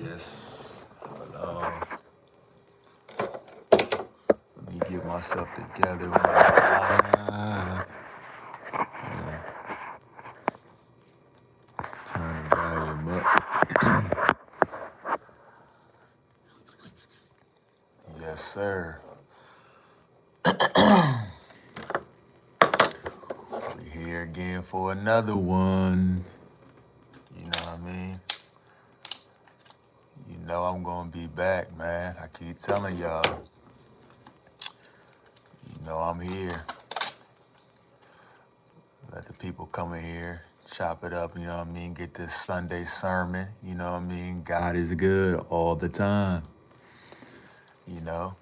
Yes. Hold on. Let me get myself together. Turn the volume up. Yes, sir. We here again for another one. You know what I mean? You know I'm gonna be back, man. I keep telling y'all. You know I'm here. Let the people come in here, chop it up, you know what I mean? Get this Sunday sermon, you know what I mean? God is good all the time. You know?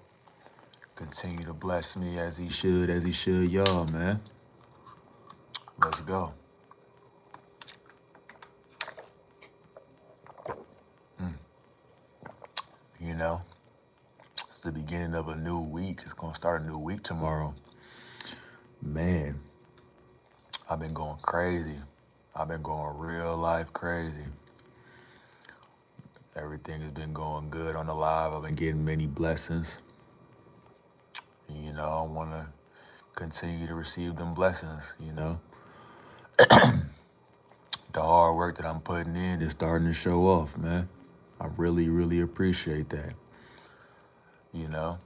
Continue to bless me as he should y'all, man. Let's go. Mm. You know, it's the beginning of a new week. It's gonna start a new week tomorrow. Man, I've been going crazy. I've been going real life crazy. Everything has been going good on the live. I've been getting many blessings. You know, I wanna continue to receive them blessings, you know. The hard work that I'm putting in is starting to show off, man. I really, really appreciate that. You know,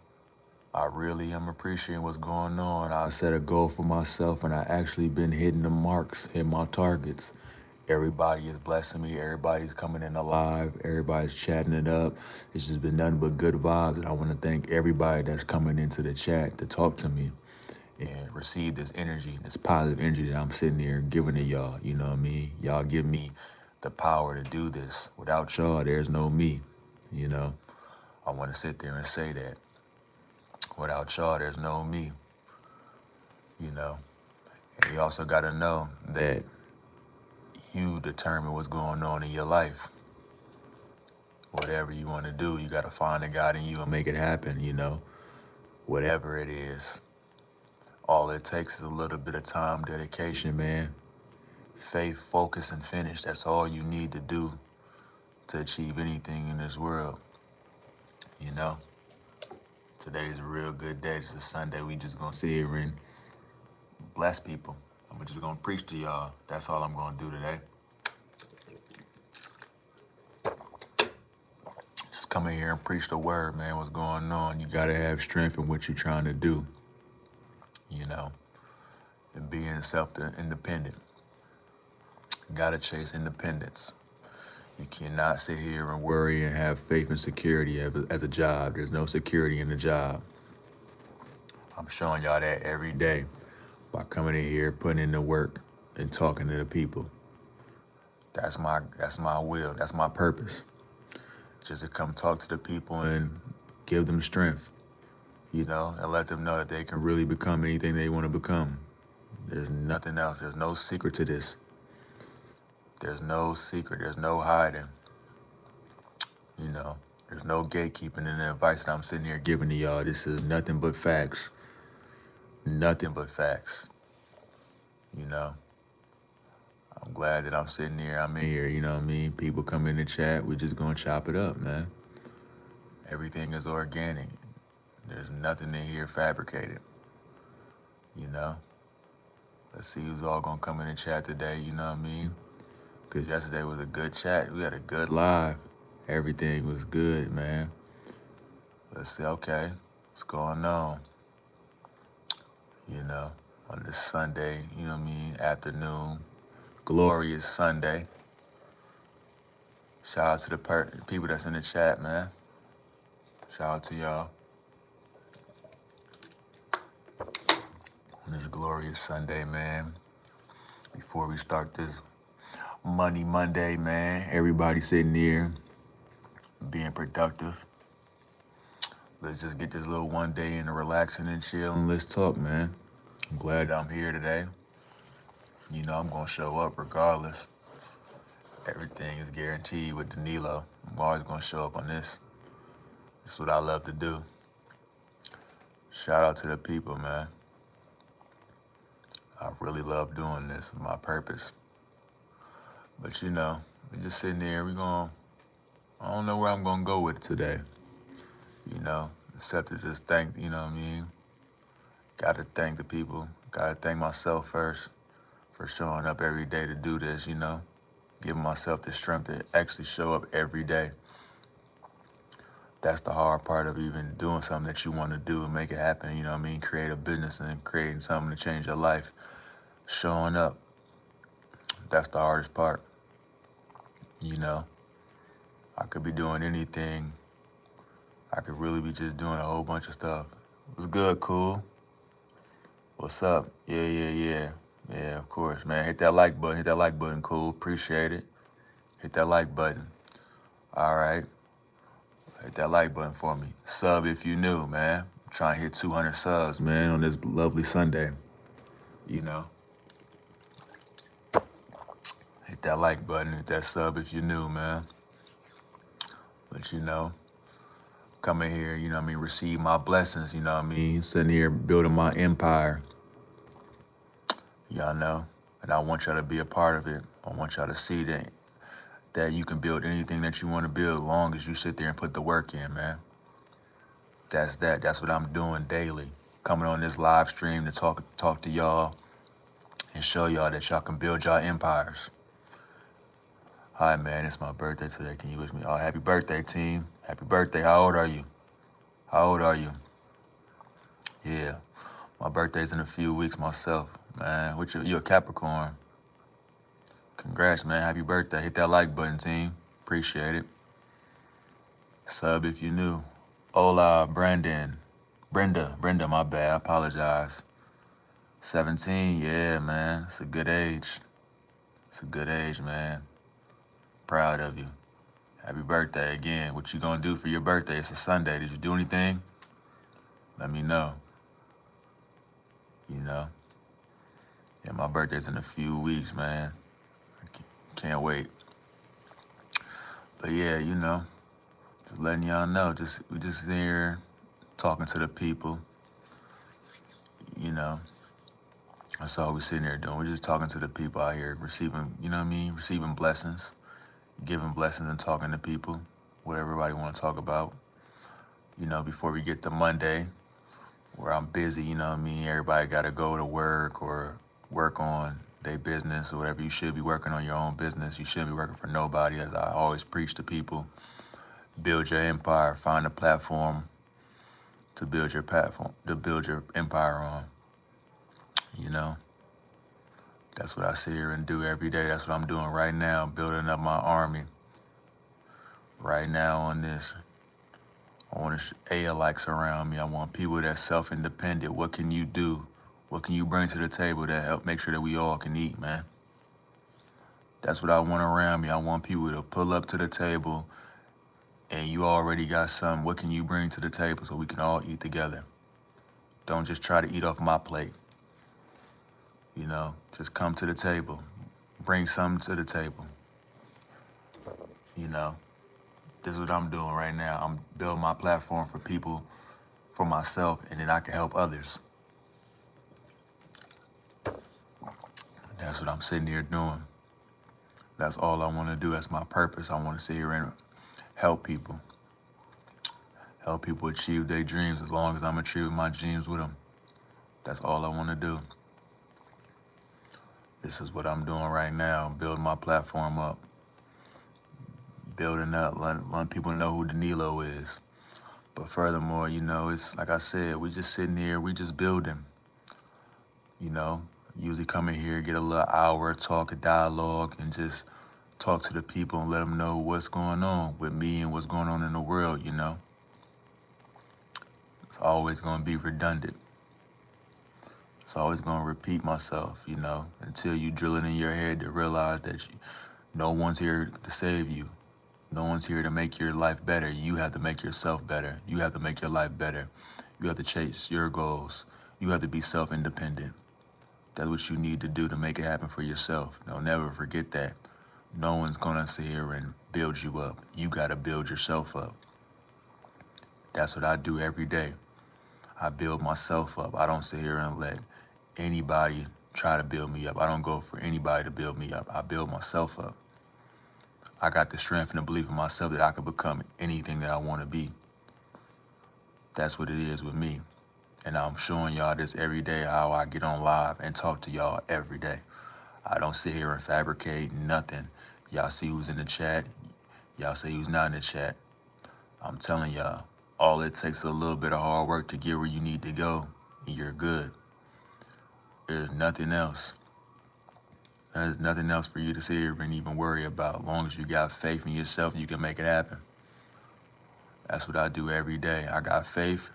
I really am appreciating what's going on. I set a goal for myself and I actually been hitting the marks, hitting my targets. Everybody is blessing me. Everybody's coming in alive. Everybody's chatting it up. It's just been nothing but good vibes. And I want to thank everybody that's coming into the chat to talk to me and receive this energy, this positive energy that I'm sitting here giving to y'all. You know what I mean? Y'all give me the power to do this. Without y'all, there's no me. You know, I want to sit there and say that. Without y'all, there's no me. You know, and you also got to know that you determine what's going on in your life. Whatever you want to do, you got to find a God in you and make it happen, you know, whatever it is. All it takes is a little bit of time, dedication, man. Faith, focus, and finish. That's all you need to do to achieve anything in this world. You know, today's a real good day. It's a Sunday. We just gonna sit here and bless people. I'm just gonna preach to y'all. That's all I'm gonna do today. Just come in here and preach the word, man. What's going on? You gotta have strength in what you're trying to do. You know, and being self-independent. You gotta chase independence. You cannot sit here and worry and have faith and security as a job. There's no security in the job. I'm showing y'all that every day by coming in here, putting in the work, and talking to the people. That's my will. That's my purpose. Just to come talk to the people and give them strength, you know, and let them know that they can really become anything they want to become. There's nothing else. There's no secret to this. There's no secret. There's no hiding. You know, there's no gatekeeping in the advice that I'm sitting here giving to y'all. This is nothing but facts. Nothing but facts. You know, I'm glad that I'm sitting here. I'm in here, you know what I mean? People come in the chat. We're just going to chop it up, man. Everything is organic. There's nothing in here fabricated. You know? Let's see who's all going to come in the chat today, you know what I mean? Because yesterday was a good chat. We had a good live. Everything was good, man. Let's see, okay, what's going on? You know, on this Sunday, you know what I mean, afternoon, glorious Sunday. Shout out to the people that's in the chat, man. Shout out to y'all. On this glorious Sunday, man. Before we start this Money Monday, man, everybody sitting here being productive. Let's just get this little one day in to relaxing and chill and let's talk, man. I'm glad I'm here today. You know, I'm going to show up regardless. Everything is guaranteed with Danilo. I'm always going to show up on this. This is what I love to do. Shout out to the people, man. I really love doing this. It's my purpose. But you know, we're just sitting there. We're going to I don't know where I'm gonna go with it today, you know, except to just thank, you know what I mean? Gotta thank the people. Gotta thank myself first for showing up every day to do this, you know? Giving myself the strength to actually show up every day. That's the hard part of even doing something that you want to do and make it happen, you know what I mean? Create a business and creating something to change your life. Showing up, that's the hardest part, you know? I could be doing anything. I could really be just doing a whole bunch of stuff. What's good, cool? What's up? Yeah. Yeah, of course, man. Hit that like button. Hit that like button, cool. Appreciate it. Hit that like button. All right. Hit that like button for me. Sub if you new, man. I'm trying to hit 200 subs, man, on this lovely Sunday. You know, hit that like button. Hit that sub if you new, man. But, you know, coming here, you know what I mean, receive my blessings, you know what I mean? Sitting here building my empire. Y'all know. And I want y'all to be a part of it. I want y'all to see that you can build anything that you want to build as long as you sit there and put the work in, man. That's that. That's what I'm doing daily. Coming on this live stream to talk to y'all and show y'all that y'all can build y'all empires. Hi, man. It's my birthday today. Can you wish me? Oh, happy birthday, team. Happy birthday. How old are you? How old are you? Yeah. My birthday's in a few weeks myself, man. You a Capricorn. Congrats, man. Happy birthday. Hit that like button, team. Appreciate it. Sub if you new. Hola, Brandon. Brenda, my bad. I apologize. 17, yeah, man. It's a good age. It's a good age, man. Proud of you. Happy birthday again. What you gonna do for your birthday? It's a Sunday. Did you do anything? Let me know. You know? Yeah, my birthday's in a few weeks, man. I can't wait. But yeah, you know, just letting y'all know. We just here talking to the people. You know, that's all we sitting there doing. We're just talking to the people out here, receiving, you know what I mean? Receiving blessings, giving blessings and talking to people, what everybody want to talk about. You know, before we get to Monday, where I'm busy, you know what I mean? Everybody got to go to work or work on their business or whatever. You should be working on your own business. You shouldn't be working for nobody, as I always preach to people. Build your empire. Find a platform to build your empire on. You know, that's what I sit here and do every day. That's what I'm doing right now, building up my army. Right now on this, I want likes around me. I want people that's self-independent. What can you do? What can you bring to the table that help make sure that we all can eat, man? That's what I want around me. I want people to pull up to the table and you already got something. What can you bring to the table so we can all eat together? Don't just try to eat off my plate. You know, just come to the table. Bring something to the table. You know, this is what I'm doing right now. I'm building my platform for people, for myself, and then I can help others. That's what I'm sitting here doing. That's all I want to do. That's my purpose. I want to sit here and help people. Help people achieve their dreams as long as I'm achieving my dreams with them. That's all I want to do. This is what I'm doing right now. Building my platform up. Building up. Letting people know who Danilo is. But furthermore, you know, it's like I said, we just sitting here, we just building. You know, usually come in here, get a little hour, talk, a dialogue, and just talk to the people and let them know what's going on with me and what's going on in the world, you know. It's always going to be redundant. It's always going to repeat myself, you know, until you drill it in your head to realize that no one's here to save you. No one's here to make your life better. You have to make yourself better. You have to make your life better. You have to chase your goals. You have to be self-independent. That's what you need to do to make it happen for yourself. Don't never forget that. No one's going to sit here and build you up. You got to build yourself up. That's what I do every day. I build myself up. I don't sit here and let anybody try to build me up. I don't go for anybody to build me up. I build myself up. I got the strength and the belief in myself that I could become anything that I want to be. That's what it is with me. And I'm showing y'all this every day, how I get on live and talk to y'all every day. I don't sit here and fabricate nothing. Y'all see who's in the chat. Y'all see who's not in the chat. I'm telling y'all, all it takes is a little bit of hard work to get where you need to go, and you're good. There's nothing else. There's nothing else for you to sit here and even worry about. As long as you got faith in yourself, you can make it happen. That's what I do every day. I got faith,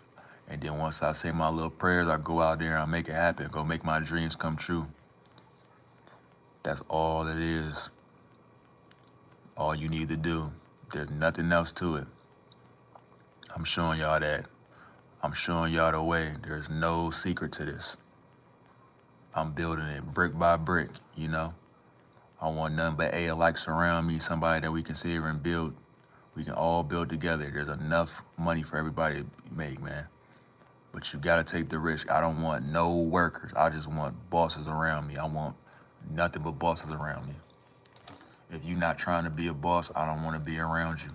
and then once I say my little prayers, I go out there and I make it happen. Go make my dreams come true. That's all it is. All you need to do. There's nothing else to it. I'm showing y'all that. I'm showing y'all the way. There's no secret to this. I'm building it brick by brick, you know. I want nothing but A-likes around me, somebody that we can sit here and build. We can all build together. There's enough money for everybody to make, man. But you gotta take the risk. I don't want no workers. I just want bosses around me. I want nothing but bosses around me. If you're not trying to be a boss, I don't want to be around you.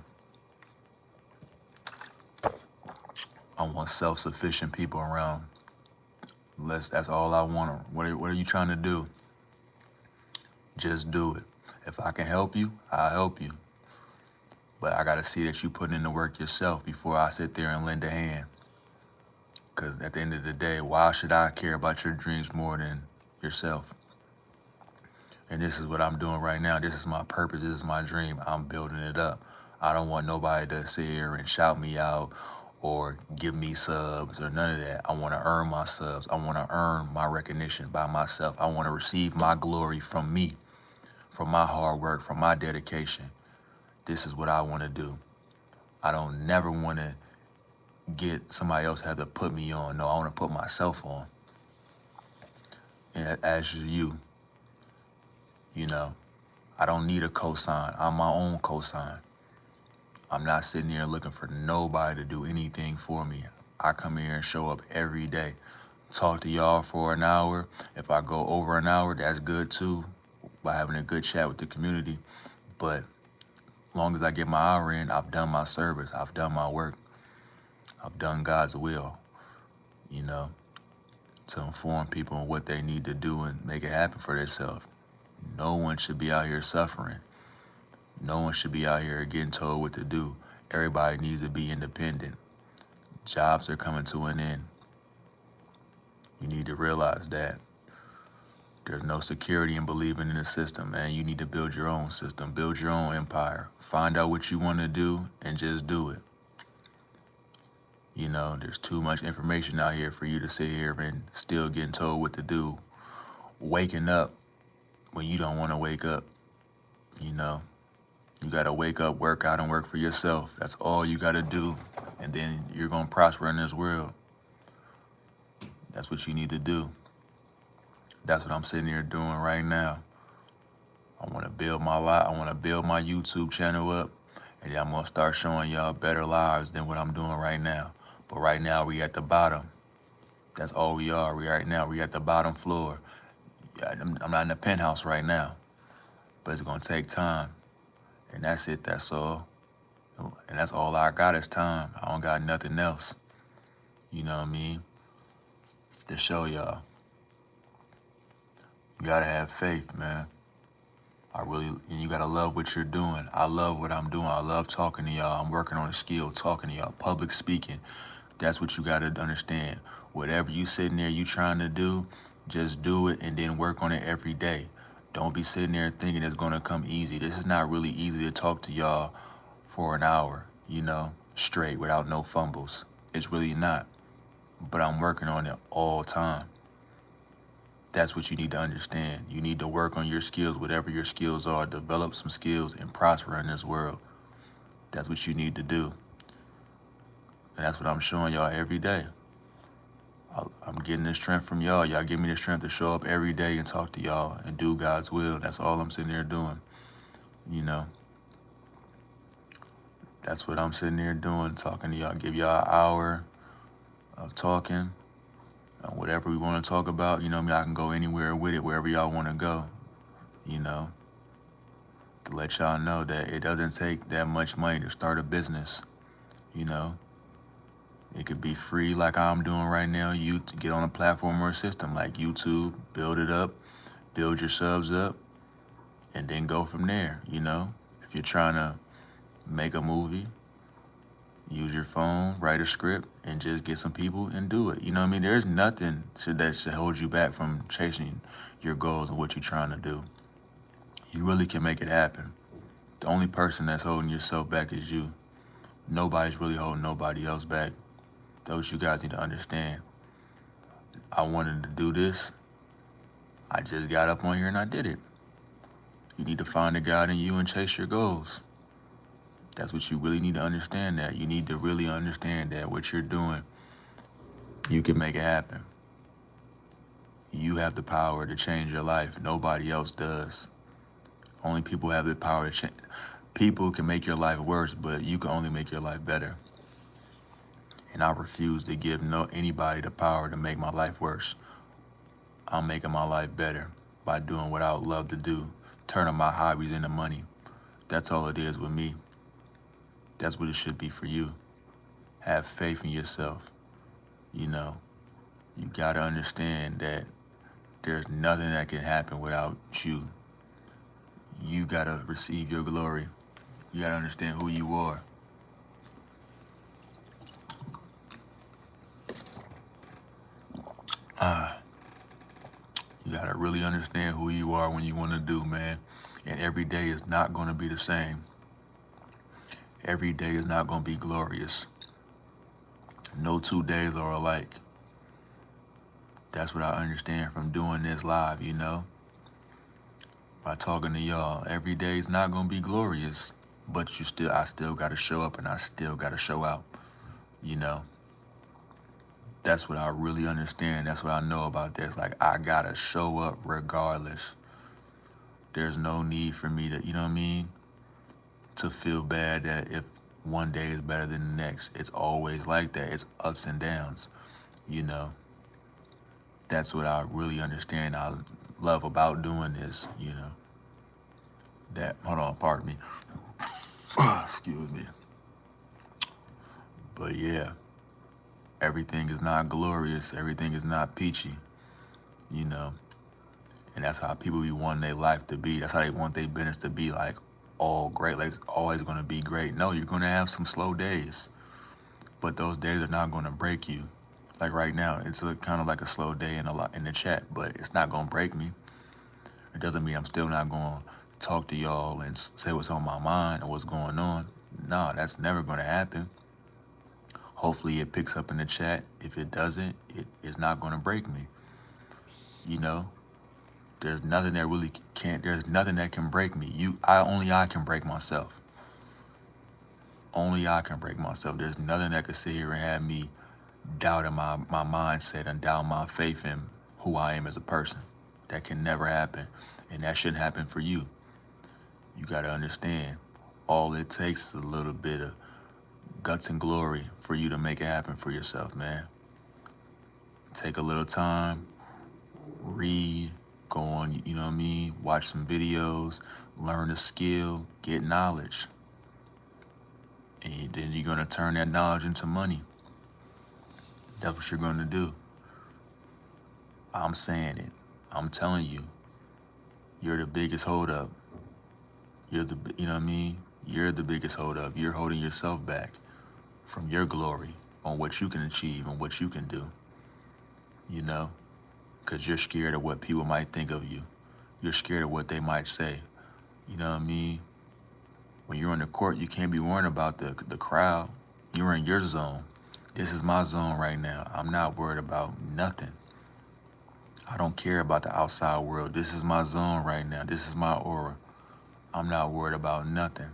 I want self-sufficient people around. That's all I want. What are you trying to do? Just do it. If I can help you, I'll help you. But I gotta see that you put in the work yourself before I sit there and lend a hand. Because at the end of the day, why should I care about your dreams more than yourself? And this is what I'm doing right now. This is my purpose. This is my dream. I'm building it up. I don't want nobody to sit here and shout me out or give me subs or none of that. I want to earn my subs. I want to earn my recognition by myself. I want to receive my glory from me, from my hard work, from my dedication. This is what I want to do. I don't never want to get somebody else have to put me on. No, I want to put myself on. And as you know, I don't need a cosign. I'm my own cosign. I'm not sitting here looking for nobody to do anything for me. I come here and show up every day. Talk to y'all for an hour. If I go over an hour, that's good too, by having a good chat with the community. But as long as I get my hour in, I've done my service. I've done my work. I've done God's will, you know, to inform people on what they need to do and make it happen for themselves. No one should be out here suffering. No one should be out here getting told what to do. Everybody needs to be independent. Jobs are coming to an end. You need to realize that. There's no security in believing in the system, man. You need to build your own system. Build your own empire. Find out what you want to do and just do it. You know, there's too much information out here for you to sit here and still getting told what to do. Waking up when you don't want to wake up, you know. You got to wake up, work out, and work for yourself. That's all you got to do. And then you're going to prosper in this world. That's what you need to do. That's what I'm sitting here doing right now. I want to build my life. I want to build my YouTube channel up. And then I'm going to start showing y'all better lives than what I'm doing right now. But right now, we at the bottom. That's all we are. We at the bottom floor. I'm not in the penthouse right now. But it's going to take time. And that's it. That's all. And that's all I got is time. I don't got nothing else. You know what I mean? To show y'all. You gotta have faith, man. And you gotta love what you're doing. I love what I'm doing. I love talking to y'all. I'm working on a skill, talking to y'all, public speaking. That's what you gotta understand. Whatever you sitting there, you trying to do, just do it and then work on it every day. Don't be sitting there thinking it's gonna come easy. This is not really easy to talk to y'all for an hour, you know, straight without no fumbles. It's really not. But I'm working on it all time. That's what you need to understand. You need to work on your skills, whatever your skills are, develop some skills and prosper in this world. That's what you need to do. And that's what I'm showing y'all every day. I'm getting this strength from y'all. Y'all give me the strength to show up every day and talk to y'all and do God's will. That's all I'm sitting there doing. You know, that's what I'm sitting there doing, talking to y'all. Give y'all an hour of talking. Whatever we want to talk about, you know what I mean? I can go anywhere with it, wherever y'all want to go, you know. to let y'all know that it doesn't take that much money to start a business. You know, it could be free like I'm doing right now. You to get on a platform or a system like YouTube, build it up, build your subs up, and then go from there. You know, if you're trying to make a movie, use your phone, write a script, and just get some people and do it. You know what I mean? There's nothing that should hold you back from chasing your goals and what you're trying to do. You really can make it happen. The only person that's holding yourself back is you. Nobody's really holding nobody else back. That's what you guys need to understand. I wanted to do this. I just got up on here and I did it. You need to find the God in you and chase your goals. That's what you really need to understand that. You need to really understand that what you're doing, you can make it happen. You have the power to change your life. Nobody else does. Only people have the power to change. People can make your life worse, but you can only make your life better. And I refuse to give anybody the power to make my life worse. I'm making my life better by doing what I would love to do, turning my hobbies into money. That's all it is with me. That's what it should be for you. Have faith in yourself. You know, you gotta understand that there's nothing that can happen without you. You gotta receive your glory. You gotta understand who you are. You gotta really understand who you are when you wanna do, man. And every day is not gonna be the same. Every day is not gonna be glorious. No 2 days are alike. That's what I understand from doing this live, you know? By talking to y'all. Every day is not gonna be glorious, but I still gotta show up and I still gotta show out, you know? That's what I really understand. That's what I know about this. Like, I gotta show up regardless. There's no need for me to, you know what I mean? To feel bad that if one day is better than the next. It's always like that. It's ups and downs, you know? That's what I really understand. I love about doing this, you know? Hold on, pardon me. Excuse me. But yeah, everything is not glorious. Everything is not peachy, you know? And that's how people be wanting their life to be. That's how they want their business to be, like, all great. Like, it's always going to be great. No, you're going to have some slow days. But those days are not going to break you. Like right now, it's kind of like a slow day in the chat, but it's not going to break me. It doesn't mean I'm still not going to talk to y'all and say what's on my mind or what's going on. No, that's never going to happen. Hopefully it picks up in the chat. If it doesn't, it's not going to break me. You know, there's nothing that can break me. Only I can break myself. Only I can break myself. There's nothing that could sit here and have me doubting my mindset and doubt my faith in who I am as a person. That can never happen. And that shouldn't happen for you. You got to understand, all it takes is a little bit of guts and glory for you to make it happen for yourself, man. Take a little time, read, go on, you know what I mean? Watch some videos, learn a skill, get knowledge. And then you're going to turn that knowledge into money. That's what you're going to do. I'm saying it. I'm telling you. You're the biggest holdup. You know what I mean? You're the biggest holdup. You're holding yourself back from your glory on what you can achieve and what you can do. You know? Because you're scared of what people might think of you. You're scared of what they might say. You know what I mean? When you're in the court, you can't be worrying about the crowd. You're in your zone. This is my zone right now. I'm not worried about nothing. I don't care about the outside world. This is my zone right now. This is my aura. I'm not worried about nothing.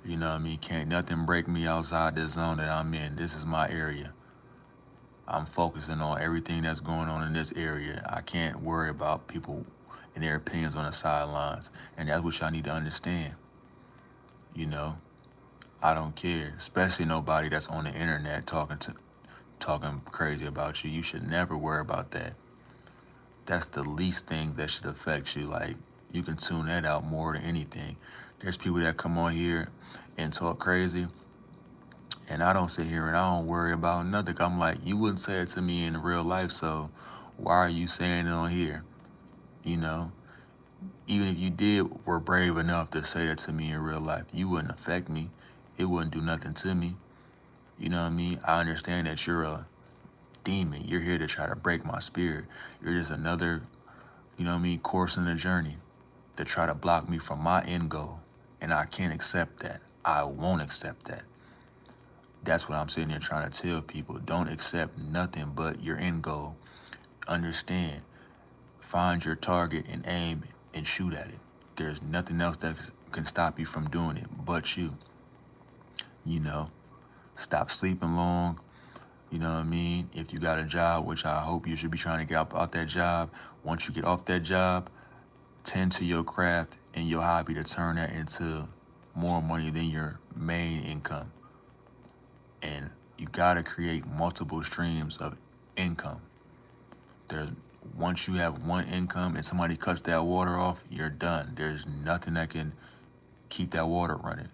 You know what I mean? Can't nothing break me outside this zone that I'm in. This is my area. I'm focusing on everything that's going on in this area. I can't worry about people and their opinions on the sidelines. And that's what y'all need to understand. You know? I don't care. Especially nobody that's on the internet talking crazy about you. You should never worry about that. That's the least thing that should affect you. Like, You can tune that out more than anything. There's people that come on here and talk crazy, and I don't sit here and I don't worry about nothing. I'm like, you wouldn't say it to me in real life, so why are you saying it on here? You know, even if you did were brave enough to say that to me in real life, you wouldn't affect me. It wouldn't do nothing to me. You know what I mean? I understand that you're a demon. You're here to try to break my spirit. You're just another, you know what I mean, course in the journey to try to block me from my end goal. And I can't accept that. I won't accept that. That's what I'm sitting here trying to tell people. Don't accept nothing but your end goal. Understand. Find your target and aim and shoot at it. There's nothing else that can stop you from doing it but you. You know, stop sleeping long. You know what I mean? If you got a job, which I hope you should be trying to get out that job, once you get off that job, tend to your craft and your hobby to turn that into more money than your main income. And you gotta create multiple streams of income. There's Once you have one income and somebody cuts that water off, you're done. There's nothing that can keep that water running.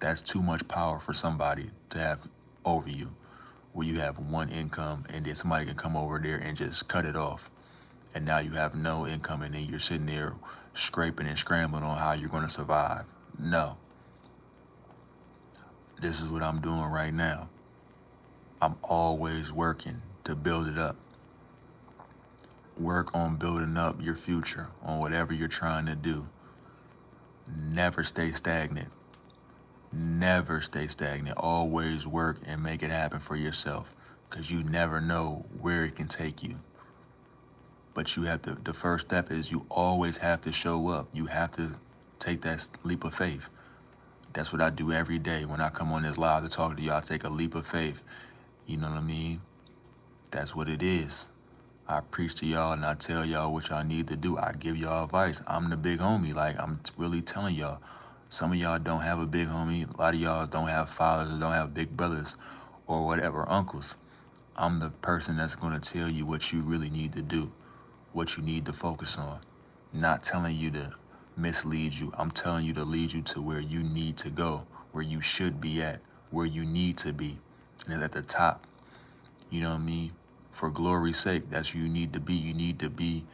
That's too much power for somebody to have over you, where you have one income and then somebody can come over there and just cut it off. And now you have no income and then you're sitting there scraping and scrambling on how you're going to survive. No, this is what I'm doing right now. I'm always working to build it up. Work on building up your future on whatever you're trying to do. Never stay stagnant. Never stay stagnant. Always work and make it happen for yourself, because you never know where it can take you. But you have to, the first step is you always have to show up. You have to take that leap of faith. That's what I do every day when I come on this live to talk to you. I take a leap of faith. You know what I mean? That's what it is. I preach to y'all and I tell y'all what y'all need to do. I give y'all advice. I'm the big homie. Like, I'm really telling y'all. Some of y'all don't have a big homie. A lot of y'all don't have fathers or don't have big brothers or whatever, uncles. I'm the person that's going to tell you what you really need to do, what you need to focus on. Not telling you to mislead you. I'm telling you to lead you to where you need to go, where you should be at, where you need to be. And it's at the top. You know what I mean? For glory's sake, that's where you need to be. You need to be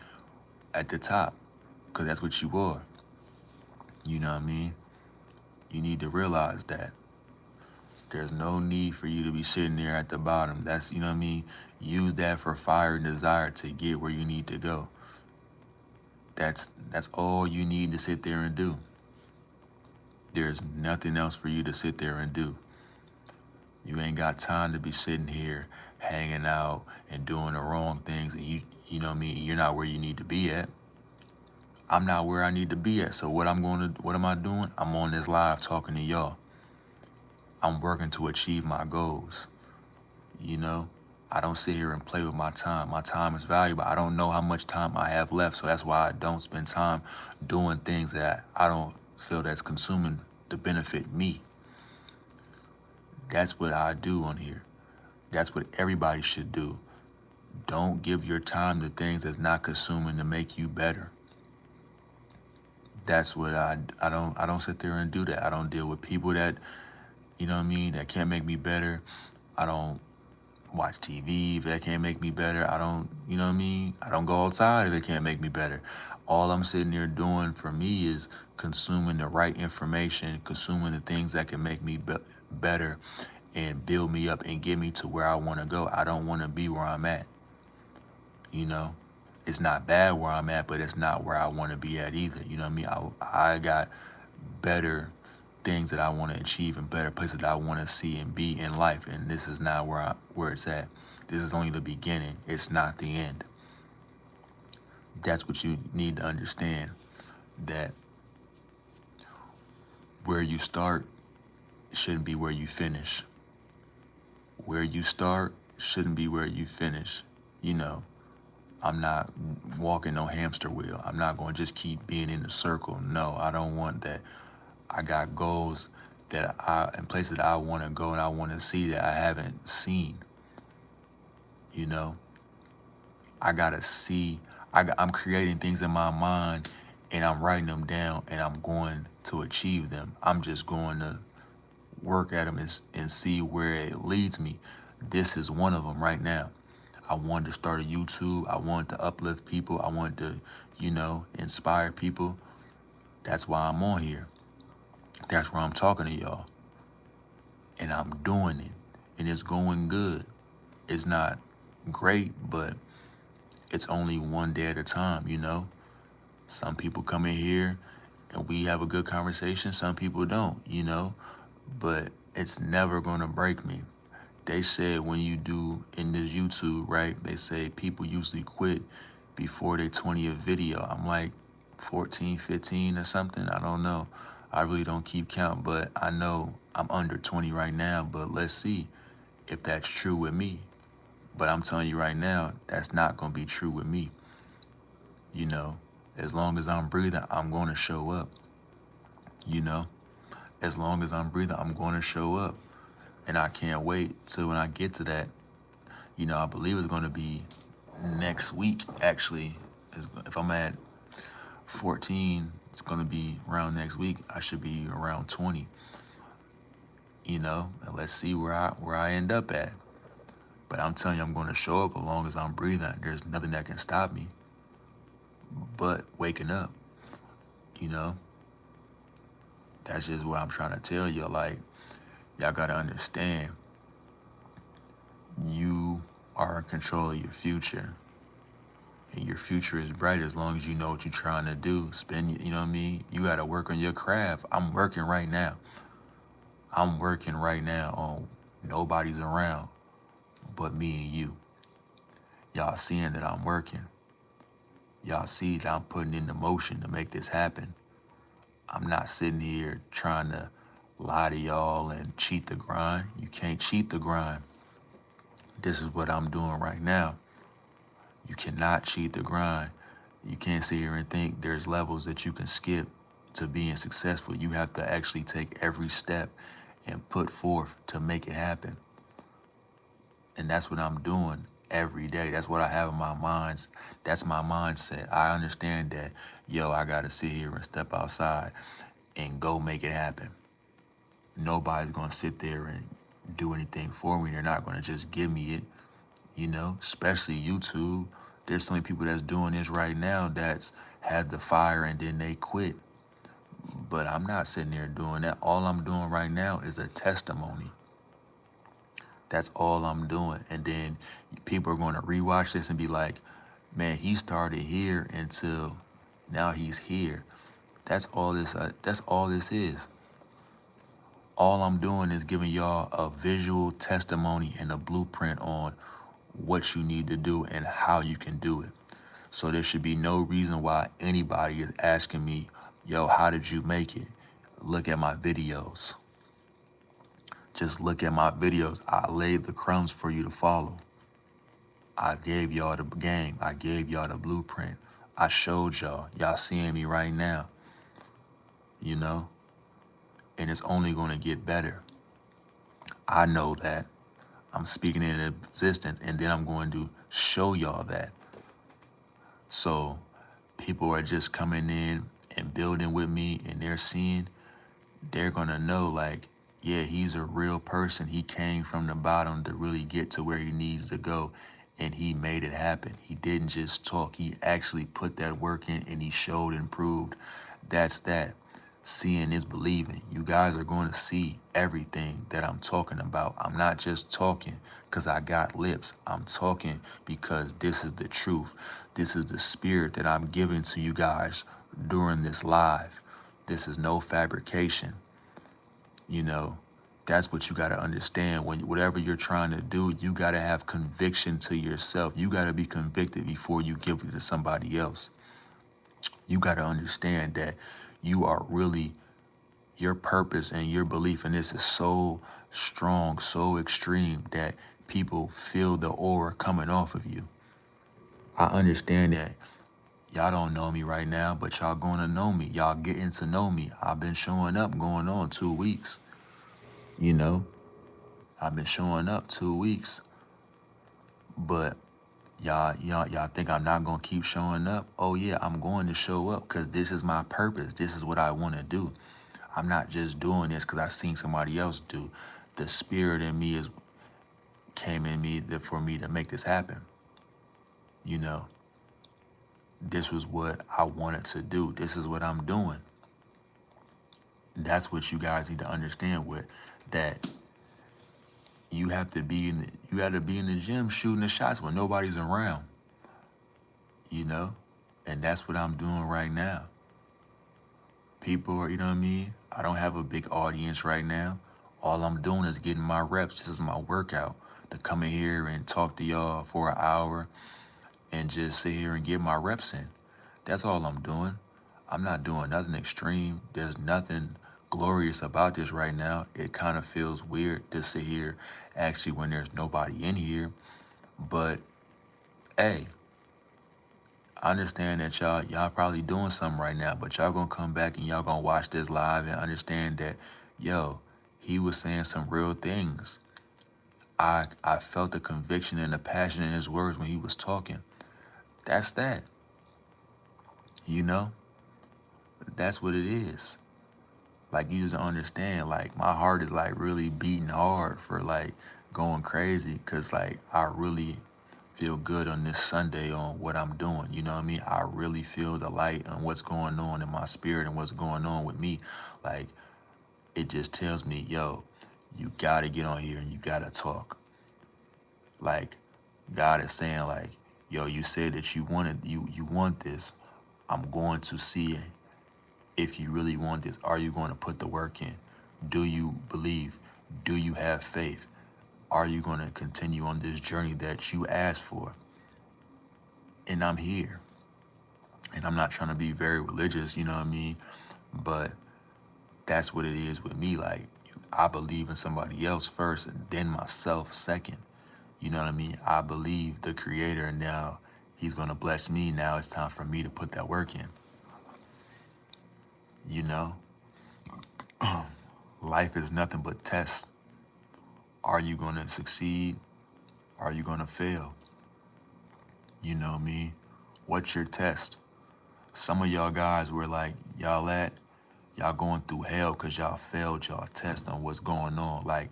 at the top, because that's what you are. You know what I mean? You need to realize that. There's no need for you to be sitting there at the bottom. That's, you know what I mean? Use that for fire and desire to get where you need to go. That's all you need to sit there and do. There's nothing else for you to sit there and do. You ain't got time to be sitting here hanging out and doing the wrong things, and you know what I mean, you're not where you need to be at. I'm not where I need to be at. So what am I doing? I'm on this live talking to y'all. I'm working to achieve my goals. You know, I don't sit here and play with my time. My time is valuable. I don't know how much time I have left, so that's why I don't spend time doing things that I don't feel that's consuming to benefit me. That's what I do on here. That's what everybody should do. Don't give your time to things that's not consuming to make you better. That's what I don't sit there and do that. I don't deal with people that, you know what I mean, that can't make me better. I don't watch TV if that can't make me better. I don't, you know what I mean? I don't go outside if it can't make me better. All I'm sitting there doing for me is consuming the right information, consuming the things that can make me better and build me up and get me to where I want to go. I don't want to be where I'm at. You know, it's not bad where I'm at, but it's not where I want to be at either. You know what I mean? I got better things that I want to achieve and better places that I want to see and be in life, and this is not where it's at. This is only the beginning. It's not the end. That's what you need to understand, that where you start shouldn't be where you finish. Where you start shouldn't be where you finish. You know, I'm not walking no hamster wheel. I'm not going to just keep being in the circle. No, I don't want that. I got goals and places that I want to go and I want to see that I haven't seen. You know, I gotta see. I'm creating things in my mind and I'm writing them down and I'm going to achieve them. I'm just going to work at them and see where it leads me. This is one of them right now. I wanted to start a YouTube. I wanted to uplift people. I wanted to, inspire people. That's why I'm on here. That's why I'm talking to y'all. And I'm doing it. And it's going good. It's not great, but it's only one day at a time. Some people come in here and we have a good conversation. Some people don't. But it's never going to break me. They said when you do in this YouTube, right, they say people usually quit before their 20th video. I'm like 14, 15 or something. I don't know. I really don't keep count, but I know I'm under 20 right now. But let's see if that's true with me. But I'm telling you right now, that's not going to be true with me. As long as I'm breathing, I'm going to show up. As long as I'm breathing, I'm going to show up. And I can't wait till when I get to that. I believe it's going to be next week, actually. If I'm at 14, it's going to be around next week. I should be around 20. And let's see where I end up at. But I'm telling you, I'm going to show up as long as I'm breathing. There's nothing that can stop me but waking up. That's just what I'm trying to tell you. Like, y'all got to understand, you are in control of your future. And your future is bright as long as you know what you're trying to do. You know what I mean? You got to work on your craft. I'm working right now. On nobody's around but me and you. Y'all seeing that I'm working. Y'all see that I'm putting into motion to make this happen. I'm not sitting here trying to lie to y'all and cheat the grind. You can't cheat the grind. This is what I'm doing right now. You cannot cheat the grind. You can't sit here and think there's levels that you can skip to being successful. You have to actually take every step and put forth to make it happen. And that's what I'm doing every day. That's what I have in my mind. That's my mindset. I understand that, I got to sit here and step outside and go make it happen. Nobody's going to sit there and do anything for me. They're not going to just give me it, especially YouTube. There's so many people that's doing this right now that's had the fire and then they quit. But I'm not sitting there doing that. All I'm doing right now is a testimony. That's all I'm doing. And then people are going to rewatch this and be like, man, he started here until now he's here. That's all this is. All I'm doing is giving y'all a visual testimony and a blueprint on what you need to do and how you can do it. So there should be no reason why anybody is asking me, how did you make it? Look at my videos. Just look at my videos. I laid the crumbs for you to follow. I gave y'all the game. I gave y'all the blueprint. I showed y'all. Y'all seeing me right now. And it's only going to get better. I know that. I'm speaking in existence, and then I'm going to show y'all that. So people are just coming in and building with me, and they're going to know, like, yeah, he's a real person. He came from the bottom to really get to where he needs to go, and he made it happen. He didn't just talk. He actually put that work in, and he showed and proved. That's that. Seeing is believing. You guys are going to see everything that I'm talking about. I'm not just talking because I got lips. I'm talking because this is the truth. This is the spirit that I'm giving to you guys during this live. This is no fabrication. That's what you got to understand. When whatever you're trying to do, you got to have conviction to yourself. You got to be convicted before you give it to somebody else. You got to understand that you are really, your purpose and your belief in this is so strong, so extreme that people feel the aura coming off of you. I understand that y'all don't know me right now, but y'all going to know me. Y'all getting to know me. I've been showing up going on 2 weeks. I've been showing up 2 weeks. But Y'all think I'm not gonna keep showing up? Oh yeah, I'm going to show up because this is my purpose. This is what I want to do. I'm not just doing this because I seen somebody else do. The spirit in me is came in me for me to make this happen. You know, this was what I wanted to do. This is what I'm doing. That's what you guys need to understand with that you have to be you got to be in the gym shooting the shots when nobody's around, you know? And that's what I'm doing right now. People are, you know what I mean? I don't have a big audience right now. All I'm doing is getting my reps. This is my workout to come in here and talk to y'all for an hour and just sit here and get my reps in. That's all I'm doing. I'm not doing nothing extreme. There's nothing glorious about this right now. It kind of feels weird to sit here actually when there's nobody in here. But hey, I understand that y'all probably doing something right now, but y'all gonna come back and y'all gonna watch this live and understand that, yo, he was saying some real things. I felt the conviction and the passion in his words when he was talking. That's that. You know? That's what it is. Like you just don't understand. Like my heart is like really beating hard for like going crazy because like I really feel good on this Sunday on what I'm doing. You know what I mean? I really feel the light on what's going on in my spirit and what's going on with me. Like it just tells me, yo, you gotta get on here and you gotta talk. Like God is saying like, yo, you said that you want this. I'm going to see if you really want this. Are you going to put the work in? Do you believe? Do you have faith? Are you going to continue on this journey that you asked for? And I'm here. And I'm not trying to be very religious, you know what I mean? But that's what it is with me. Like, I believe in somebody else first and then myself second. You know what I mean? I believe the creator and now he's going to bless me. Now it's time for me to put that work in. You know? Life is nothing but tests. Are you going to succeed? Are you going to fail? You know me. What's your test? Some of y'all guys were like, y'all going through hell because y'all failed y'all test on what's going on. Like,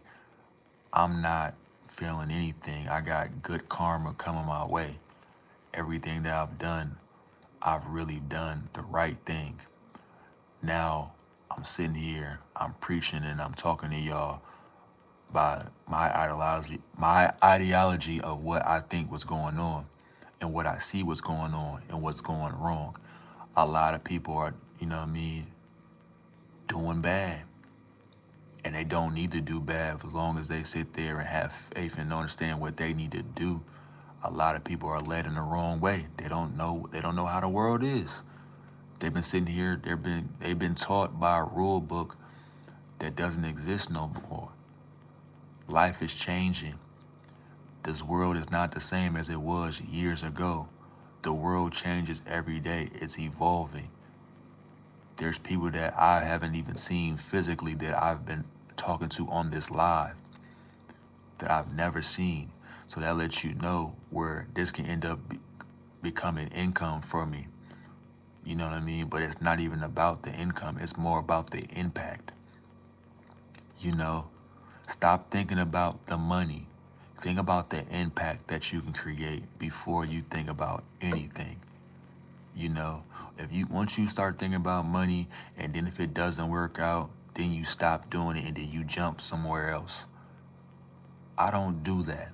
I'm not feeling anything. I got good karma coming my way. Everything that I've done, I've really done the right thing. Now, I'm sitting here, I'm preaching and I'm talking to y'all by my ideology of what I think was going on and what I see what's going on and what's going wrong. A lot of people are, you know what I mean, doing bad. And they don't need to do bad as long as they sit there and have faith and understand what they need to do. A lot of people are led in the wrong way. They don't know how the world is. They've been sitting here, they've been taught by a rule book that doesn't exist no more. Life is changing. This world is not the same as it was years ago. The world changes every day. It's evolving. There's people that I haven't even seen physically that I've been talking to on this live that I've never seen. So that lets you know where this can end up becoming income for me. You know what I mean? But it's not even about the income. It's more about the impact. You know, stop thinking about the money. Think about the impact that you can create before you think about anything. You know, if you once you start thinking about money and then if it doesn't work out, then you stop doing it and then you jump somewhere else. I don't do that.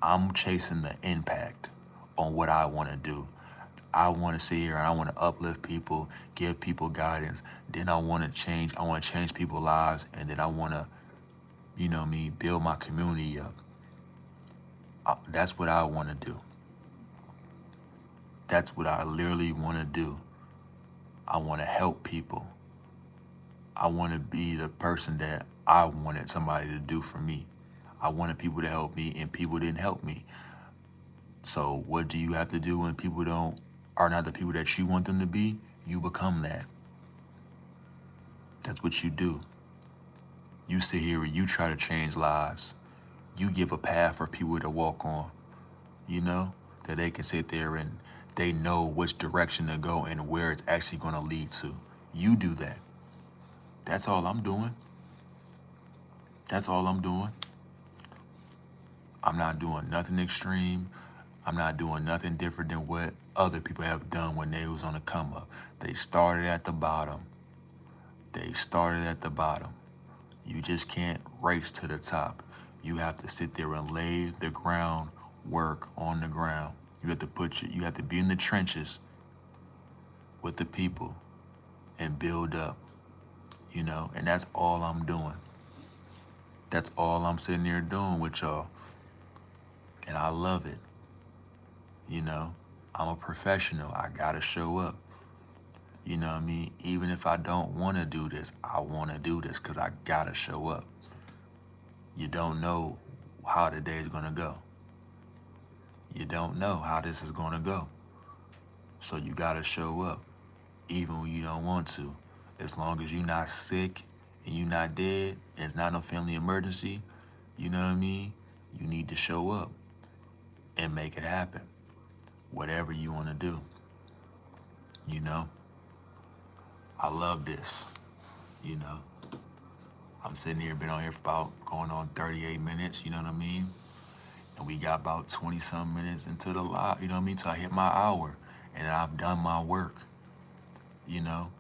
I'm chasing the impact on what I want to do. I want to sit here and I want to uplift people, give people guidance. Then I want to change. I want to change people's lives, and then I want to, you know me, build my community up. That's what I want to do. That's what I literally want to do. I want to help people. I want to be the person that I wanted somebody to do for me. I wanted people to help me, and people didn't help me. So what do you have to do when people don't are not the people that you want them to be? You become that. That's what you do. You sit here and you try to change lives. You give a path for people to walk on. you know, that they can sit there and they know which direction to go and where it's actually going to lead to. You do that. That's all I'm doing. That's all I'm doing. I'm not doing nothing extreme. I'm not doing nothing different than what other people have done when they was on the come up. They started at the bottom. They started at the bottom. You just can't race to the top. You have to sit there and lay the ground work on the ground. You have to you have to be in the trenches with the people and build up, you know, and that's all I'm doing. That's all I'm sitting there doing with y'all. And I love it. You know, I'm a professional. I gotta show up. You know what I mean? Even if I don't want to do this, I want to do this because I gotta show up. You don't know how the day is gonna go. You don't know how this is gonna go. So you gotta show up, even when you don't want to. As long as you're not sick and you're not dead and it's not no family emergency, you know what I mean? You need to show up and make it happen. Whatever you want to do, you know? I love this, you know? I'm sitting here, been on here for about going on 38 minutes, you know what I mean? And we got about 20 some minutes into the live, you know what I mean? Till I hit my hour and I've done my work, you know?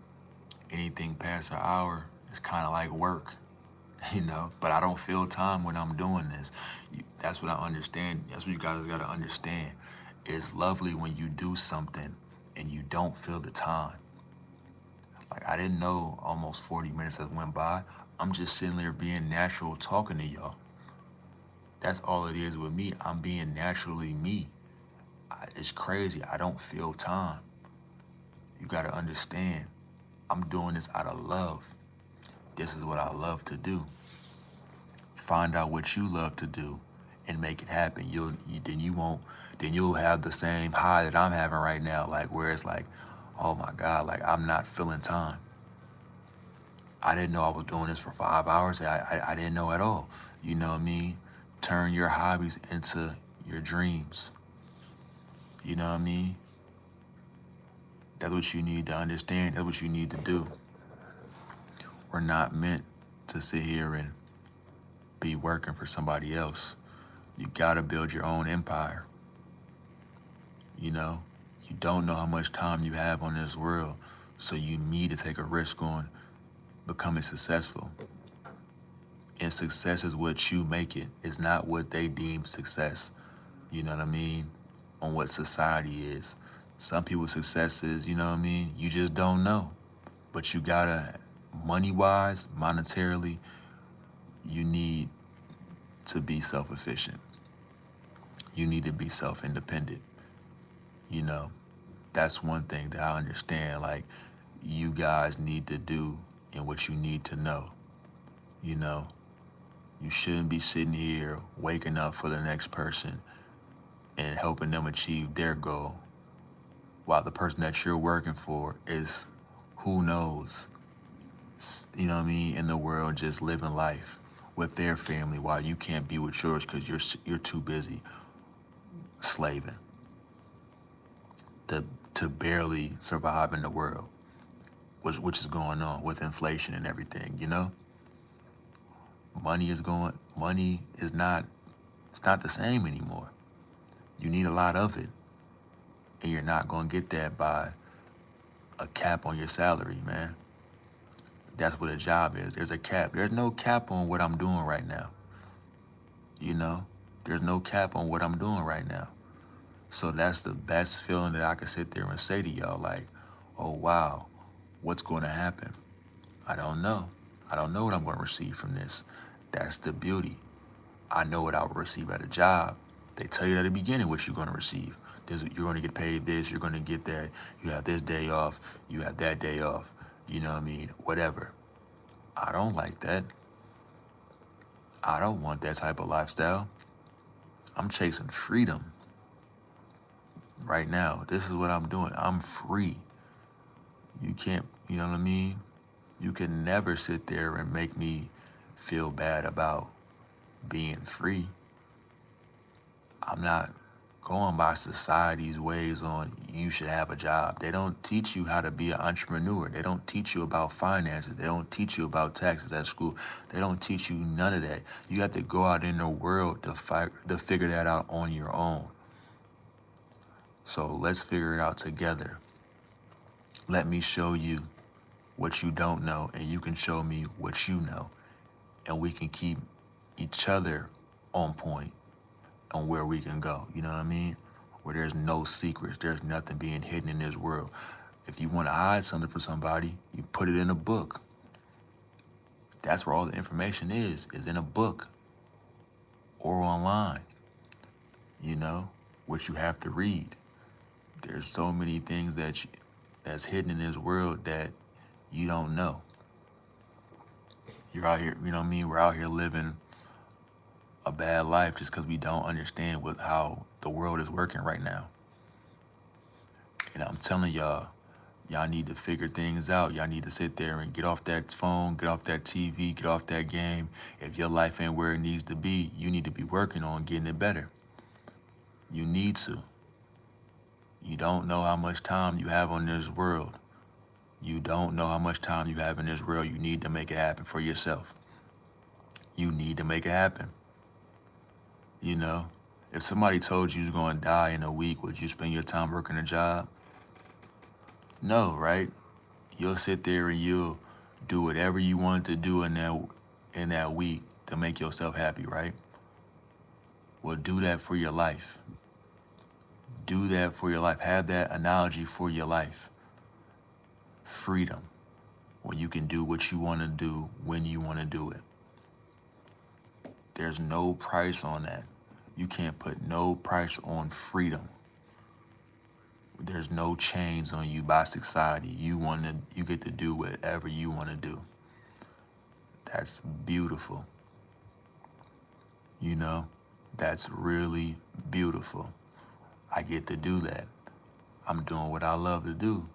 Anything past an hour is kind of like work, you know? But I don't feel time when I'm doing this. That's what I understand. That's what you guys got to understand. It's lovely when you do something and you don't feel the time. Like, I didn't know almost 40 minutes have went by. I'm just sitting there being natural talking to y'all. That's all it is with me. I'm being naturally me. It's crazy. I don't feel time. You got to understand. I'm doing this out of love. This is what I love to do. Find out what you love to do and make it happen. Then you'll have the same high that I'm having right now. Like, where it's like, oh my God, like I'm not feeling time. I didn't know I was doing this for 5 hours. I didn't know at all. You know what I mean? Turn your hobbies into your dreams. You know what I mean? That's what you need to understand. That's what you need to do. We're not meant to sit here and be working for somebody else. You gotta build your own empire. You know? You don't know how much time you have on this world, so you need to take a risk on becoming successful. And success is what you make it. It's not what they deem success. You know what I mean? On what society is. Some people's success is, you know what I mean? You just don't know. But you gotta, money-wise, monetarily, you need to be self-efficient. You need to be self-independent. You know, that's one thing that I understand, like, you guys need to do and what you need to know. You know, you shouldn't be sitting here waking up for the next person and helping them achieve their goal while the person that you're working for is, who knows, you know what I mean, in the world just living life with their family while you can't be with yours because you're too busy slaving to barely survive in the world, which is going on with inflation and everything, you know? Money is not, it's not the same anymore. You need a lot of it. And you're not gonna get that by a cap on your salary, man. That's what a job is. There's a cap. There's no cap on what I'm doing right now. You know? There's no cap on what I'm doing right now. So that's the best feeling that I can sit there and say to y'all, like, oh wow, what's gonna happen? I don't know. I don't know what I'm gonna receive from this. That's the beauty. I know what I will receive at a job. They tell you at the beginning what you're gonna receive. You're gonna get paid this, you're gonna get that, you have this day off, you have that day off, you know what I mean? Whatever. I don't like that. I don't want that type of lifestyle. I'm chasing freedom right now. This is what I'm doing. I'm free. You can't, you know what I mean? You can never sit there and make me feel bad about being free. I'm not going by society's ways on you should have a job. They don't teach you how to be an entrepreneur. They don't teach you about finances. They don't teach you about taxes at school. They don't teach you none of that. You have to go out in the world to figure that out on your own. So let's figure it out together. Let me show you what you don't know, and you can show me what you know. And we can keep each other on point on where we can go. You know what I mean? Where there's no secrets. There's nothing being hidden in this world. If you want to hide something from somebody, you put it in a book. That's where all the information is in a book or online, you know, which you have to read. There's so many things that's hidden in this world that you don't know. You're out here, you know what I mean? We're out here living a bad life just because we don't understand how the world is working right now. And I'm telling y'all need to figure things out. Y'all need to sit there and get off that phone, get off that TV, get off that game. If your life ain't where it needs to be, you need to be working on getting it better. You need to. You don't know how much time you have on this world. You don't know how much time you have in this world. You need to make it happen for yourself. You need to make it happen. You know, if somebody told you you're going to die in a week, would you spend your time working a job? No, right? You'll sit there and you'll do whatever you want to do in that week to make yourself happy, right? Well, do that for your life. Do that for your life. Have that analogy for your life. Freedom. When you can do what you want to do when you want to do it. There's no price on that. You can't put no price on freedom. There's no chains on you by society. You get to do whatever you want to do. That's beautiful. You know, that's really beautiful. I get to do that. I'm doing what I love to do.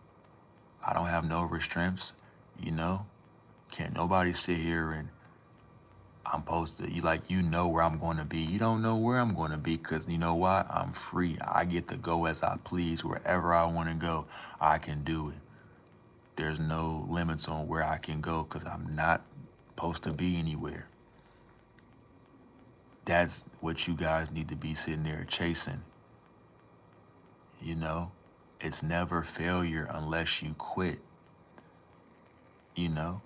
I don't have no restraints, you know. Can't nobody sit here and I'm supposed to, you know where I'm going to be. You don't know where I'm going to be because you know what? I'm free. I get to go as I please. Wherever I want to go, I can do it. There's no limits on where I can go because I'm not supposed to be anywhere. That's what you guys need to be sitting there chasing. You know, it's never failure unless you quit. You know,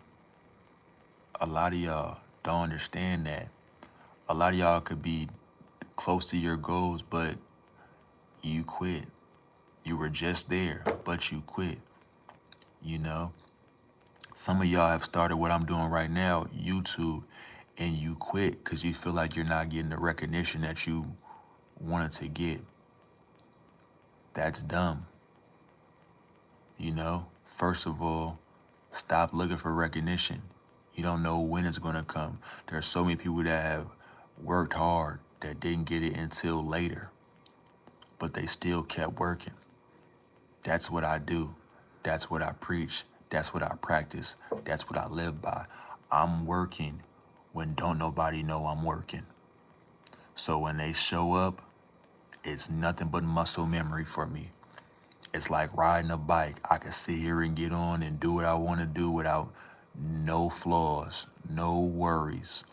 a lot of y'all don't understand that. A lot of y'all could be close to your goals, but you quit. You were just there, but you quit. You know, some of y'all have started what I'm doing right now, YouTube, and you quit because you feel like you're not getting the recognition that you wanted to get. That's dumb. You know, first of all, stop looking for recognition. You don't know when it's going to come. There's so many people that have worked hard that didn't get it until later, but they still kept working. That's what I do. That's what I preach. That's what I practice. That's what I live by. I'm working when don't nobody know I'm working. So when they show up, it's nothing but muscle memory for me. It's like riding a bike. I can sit here and get on and do what I want to do without no flaws, no worries.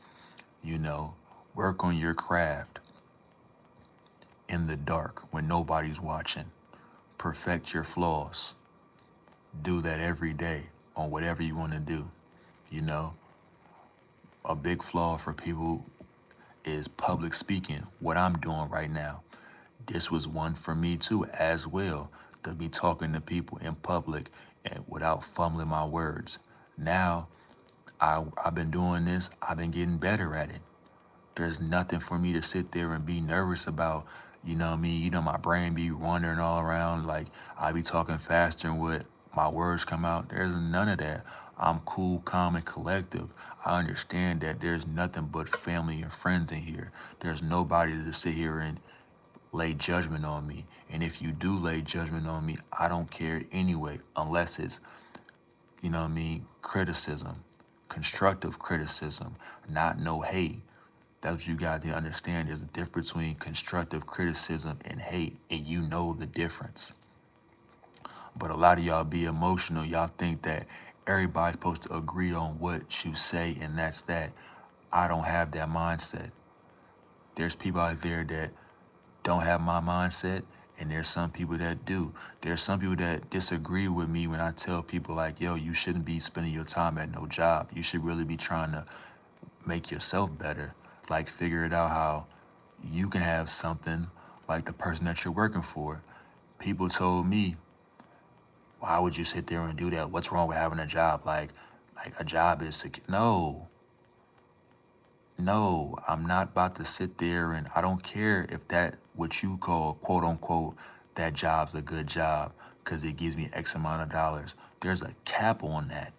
You know, work on your craft in the dark when nobody's watching. Perfect your flaws. Do that every day on whatever you want to do. You know, a big flaw for people is public speaking, what I'm doing right now. This was one for me too as well, to be talking to people in public and without fumbling my words. Now, I've been doing this, I've been getting better at it. There's nothing for me to sit there and be nervous about, you know what I mean? You know, my brain be wandering all around, like I be talking faster and what my words come out. There's none of that. I'm cool, calm, and collective. I understand that there's nothing but family and friends in here. There's nobody to sit here and lay judgment on me. And if you do lay judgment on me, I don't care anyway, unless it's, you know what I mean, criticism, constructive criticism, not no hate. That's what you got to understand. There's a difference between constructive criticism and hate, and you know the difference. But a lot of y'all be emotional. Y'all think that everybody's supposed to agree on what you say, and that's that. I don't have that mindset. There's people out there that don't have my mindset, and there's some people that do. There's some people that disagree with me when I tell people like, yo, you shouldn't be spending your time at no job. You should really be trying to make yourself better. Like figure it out how you can have something like the person that you're working for. People told me, why would you sit there and do that? What's wrong with having a job? Like a job is no, I'm not about to sit there, and I don't care if that what you call quote unquote that job's a good job because it gives me X amount of dollars. There's a cap on that.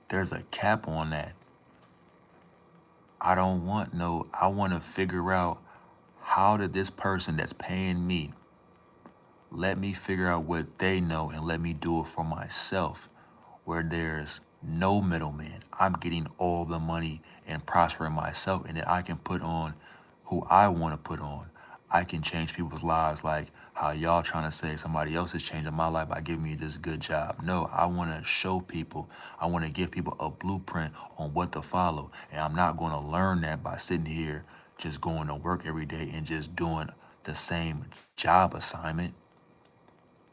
There's a cap on that. I don't want no, I want to figure out how did this person that's paying me let me figure out what they know and let me do it for myself where there's no middleman. I'm getting all the money and prospering myself, and then I can put on who I want to put on. I can change people's lives like how y'all trying to say somebody else is changing my life by giving me this good job. No, I want to show people, I want to give people a blueprint on what to follow. And I'm not going to learn that by sitting here just going to work every day and just doing the same job assignment.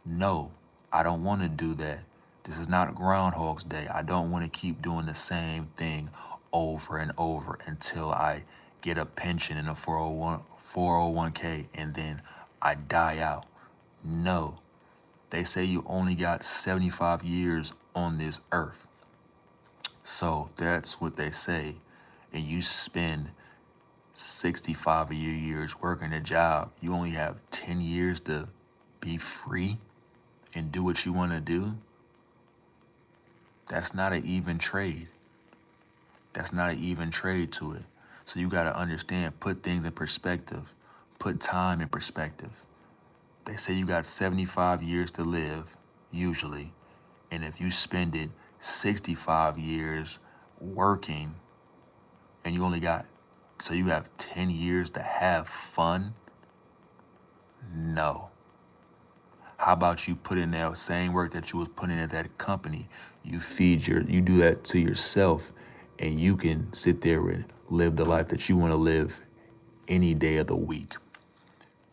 No, I don't want to do that. This is not Groundhog's Day. I don't want to keep doing the same thing over and over until I get a pension and a 401k and then I die out. No, they say you only got 75 years on this earth. So that's what they say. And you spend 65 of your years working a job. You only have 10 years to be free and do what you want to do. That's not an even trade. That's not an even trade to it. So you got to understand, put things in perspective, put time in perspective. They say you got 75 years to live, usually. And if you spend it 65 years working and you only got, so you have 10 years to have fun? No. How about you put in that same work that you was putting in at that company? You do that to yourself, and you can sit there and live the life that you want to live any day of the week.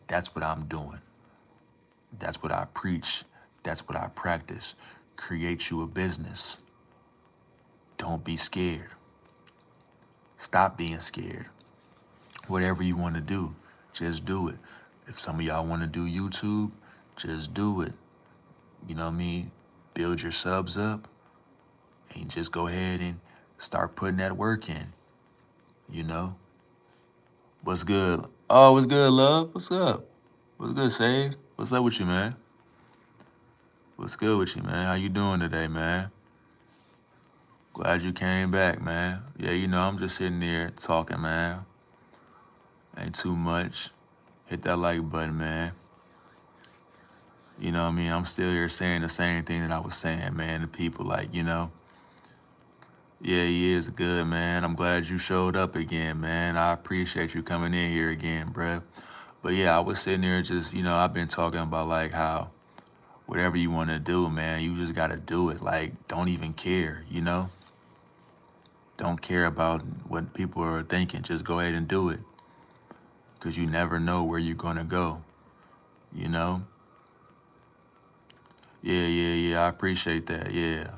That's what I'm doing. That's what I preach. That's what I practice. Create you a business. Don't be scared. Stop being scared. Whatever you want to do, just do it. If some of y'all want to do YouTube, just do it. You know what I mean? Build your subs up and just go ahead and start putting that work in. You know? What's good? Oh, what's good, love? What's up? What's good, Save? What's up with you, man? What's good with you, man? How you doing today, man? Glad you came back, man. Yeah, you know, I'm just sitting there talking, man. Ain't too much. Hit that like button, man. You know what I mean? I'm still here saying the same thing that I was saying, man, to people like, you know. Yeah, he is good, man. I'm glad you showed up again, man. I appreciate you coming in here again, bruh. But yeah, I was sitting there just, you know, I've been talking about like how whatever you want to do, man, you just got to do it. Like, don't even care, you know? Don't care about what people are thinking. Just go ahead and do it. Because you never know where you're going to go, you know? Yeah. I appreciate that. Yeah.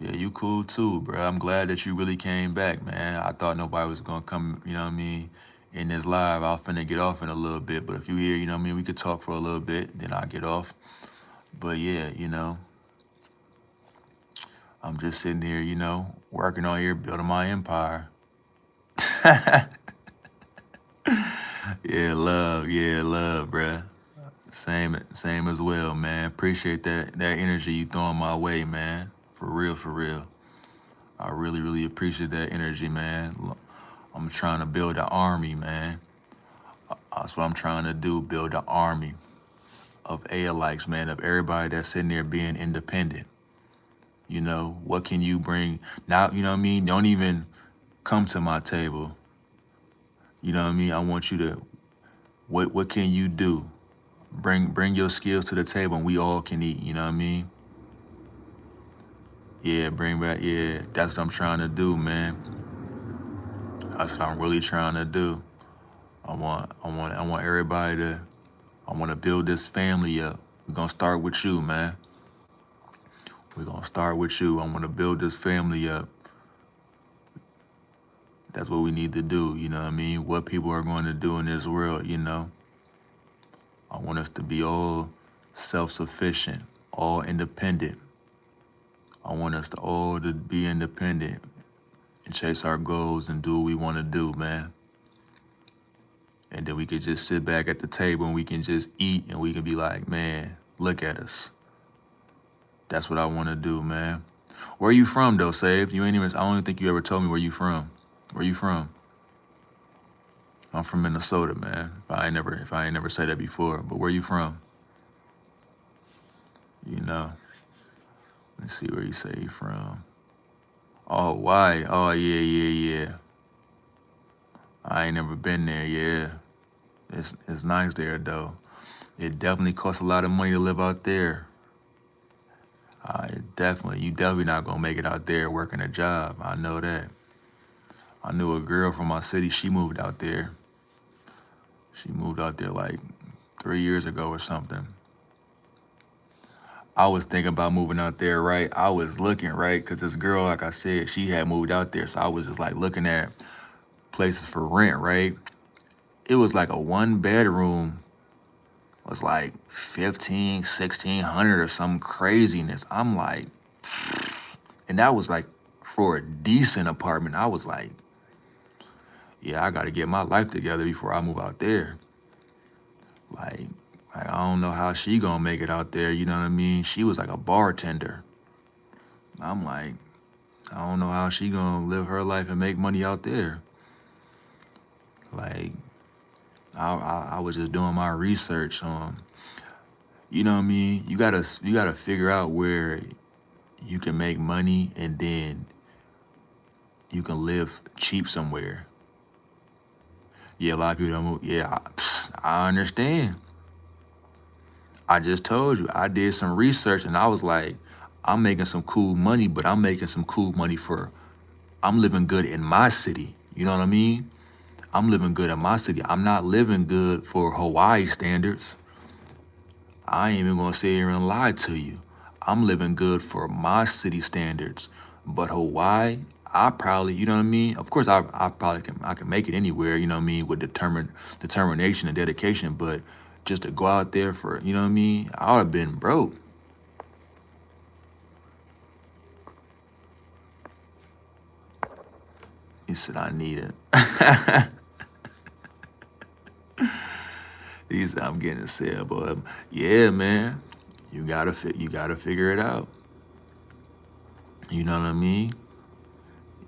Yeah, you cool too, bro. I'm glad that you really came back, man. I thought nobody was gonna come, you know what I mean, in this live. I was finna get off in a little bit, but if you here, you know what I mean, we could talk for a little bit, then I'll get off. But yeah, you know, I'm just sitting here, you know, working on here, building my empire. Yeah, love, bruh. Same as well, man. Appreciate that energy you throwing my way, man. For real. I really appreciate that energy, man. I'm trying to build an army, man. That's what I'm trying to do, build an army of ALIKes, man, of everybody that's sitting there being independent. You know, what can you bring? Now, you know what I mean? Don't even come to my table. You know what I mean? I want you to, what can you do? Bring your skills to the table and we all can eat, you know what I mean? Yeah, bring back, yeah, that's what I'm trying to do, man. That's what I'm really trying to do. I want everybody to, I want to build this family up. We're gonna start with you, man. We're gonna start with you. I want to build this family up. That's what we need to do, you know what I mean? What people are going to do in this world, you know? I want us to be all self-sufficient, all independent. I want us to all to be independent and chase our goals and do what we want to do, man. And then we could just sit back at the table and we can just eat and we can be like, man, look at us. That's what I want to do, man. Where you from though, Save? You ain't even, I don't even think you ever told me where you from. Where you from? I'm from Minnesota, man. If I ain't never said that before, but where you from? You know. Let's see where you say you from. Oh, why? Oh, yeah. I ain't never been there, yeah. It's nice there though. It definitely costs a lot of money to live out there. You definitely not gonna make it out there working a job. I know that. I knew a girl from my city. She moved out there. She moved out there like 3 years ago or something. I was thinking about moving out there, right? I was looking, right? Because this girl, like I said, she had moved out there. So I was just like looking at places for rent, right? It was like a 1 bedroom was like 15, 1600 or some craziness. I'm like, and that was like for a decent apartment. I was like, yeah, I got to get my life together before I move out there. Like, I don't know how she gonna make it out there. You know what I mean? She was like a bartender. I'm like, I don't know how she gonna live her life and make money out there. Like, I was just doing my research on, you know what I mean? You gotta figure out where you can make money and then you can live cheap somewhere. Yeah, a lot of people don't move. Yeah, I understand. I just told you, I did some research and I was like, I'm making some cool money, but I'm making some cool money I'm living good in my city. You know what I mean? I'm living good in my city. I'm not living good for Hawaii standards. I ain't even gonna sit here and lie to you. I'm living good for my city standards. But Hawaii, I probably, you know what I mean? Of course, I probably I can make it anywhere, you know what I mean, with determination and dedication. But just to go out there for, you know what I mean, I would have been broke. He said I need it. He said I'm getting a sale, but yeah, man, you gotta figure it out. You know what I mean?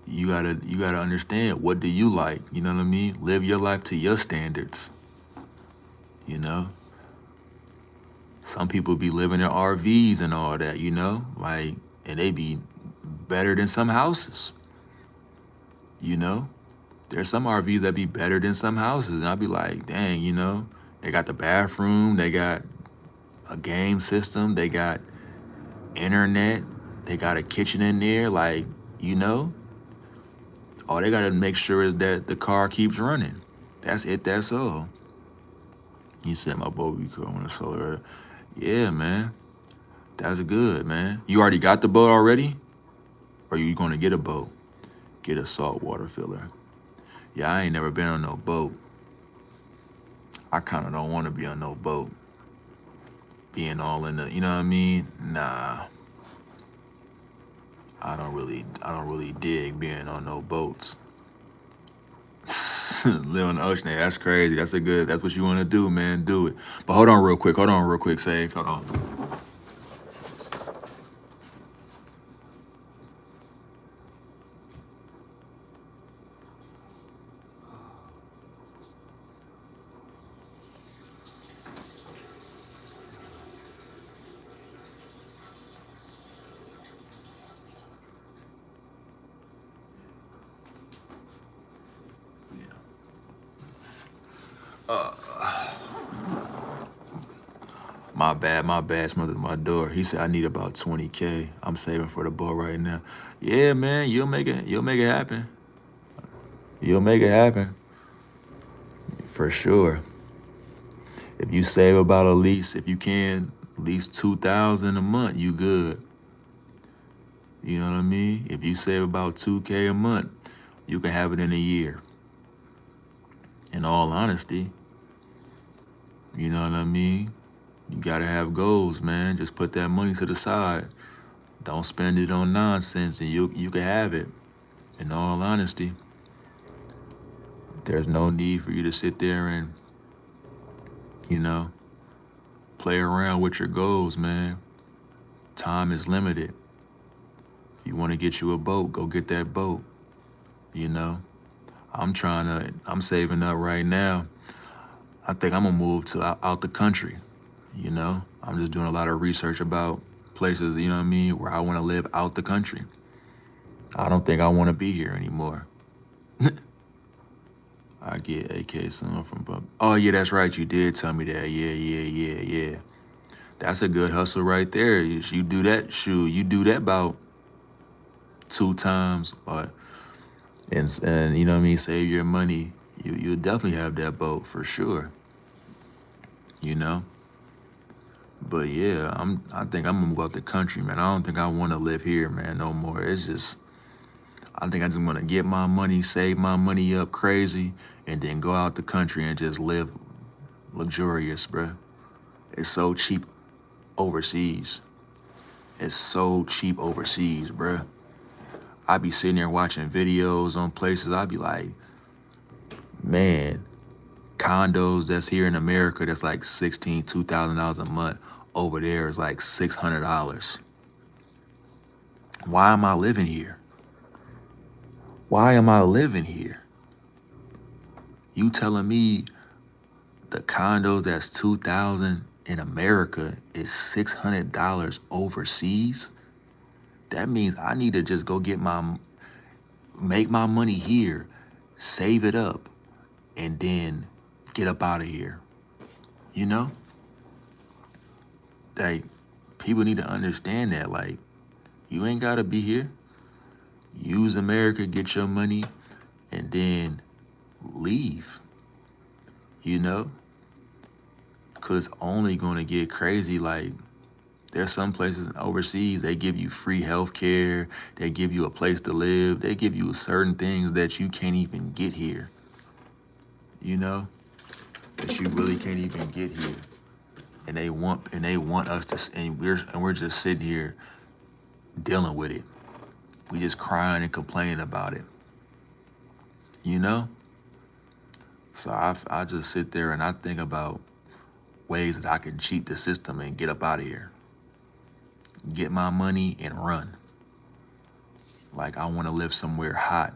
You gotta understand what do you like. You know what I mean? Live your life to your standards. You know, some people be living in RVs and all that. You know, like, and they be better than some houses. You know, there's some RVs that be better than some houses, and I'd be like, dang, you know, they got the bathroom, they got a game system, they got internet, they got a kitchen in there, like, you know, all they gotta make sure is that the car keeps running. That's it, that's all. He said my boat be cool on the solar. Yeah, man. That's good, man. You already got the boat already? Or you gonna get a boat? Get a saltwater filler. Yeah, I ain't never been on no boat. I kinda don't wanna be on no boat. Being all in the, you know what I mean? Nah. I don't really dig being on no boats. Live on the ocean. Hey, that's crazy. That's what you want to do, man. Do it. But hold on real quick, Save. Hold on. My bad, my bad. Smothered my door. He said I need about 20K. I'm saving for the boat right now. Yeah, man, you'll make it. You'll make it happen. You'll make it happen for sure. If you save about at least, if you can, at least 2,000 a month, you good. You know what I mean? If you save about 2K a month, you can have it in a year. In all honesty, you know what I mean? You gotta have goals, man. Just put that money to the side. Don't spend it on nonsense, and you can have it. In all honesty, there's no need for you to sit there and, you know, play around with your goals, man. Time is limited. If you want to get you a boat, go get that boat. You know, I'm saving up right now. I think I'm gonna move to out the country. You know, I'm just doing a lot of research about places, you know what I mean, where I want to live out the country. I don't think I want to be here anymore. I get AK soon from Bub. Oh yeah, that's right. You did tell me that. Yeah. That's a good hustle right there. You do that, shoot. You do that about 2 times, and you know what I mean. Save your money. You'll definitely have that boat for sure. You know. But yeah, I think I'm gonna move out the country, man. I don't think I want to live here, man, no more. It's just, I think I just want to get my money, save my money up crazy, and then go out the country and just live luxurious, bruh. It's so cheap overseas. It's so cheap overseas, bruh. I be sitting there watching videos on places. I be like, man, condos that's here in America that's like $2,000 a month. Over there is like $600. Why am I living here? Why am I living here? You telling me the condo that's 2,000 in America is $600 overseas? That means I need to just go make my money here, save it up, and then get up out of here. You know? Like, people need to understand that. Like, you ain't gotta be here. Use America, get your money, and then leave. You know? Because it's only gonna get crazy. Like, there's some places overseas, they give you free health care, they give you a place to live, they give you certain things that you can't even get here. You know? That you really can't even get here. And they want us to, and we're just sitting here dealing with it. We just crying and complaining about it. You know? So I just sit there and I think about ways that I can cheat the system and get up out of here. Get my money and run. Like, I want to live somewhere hot.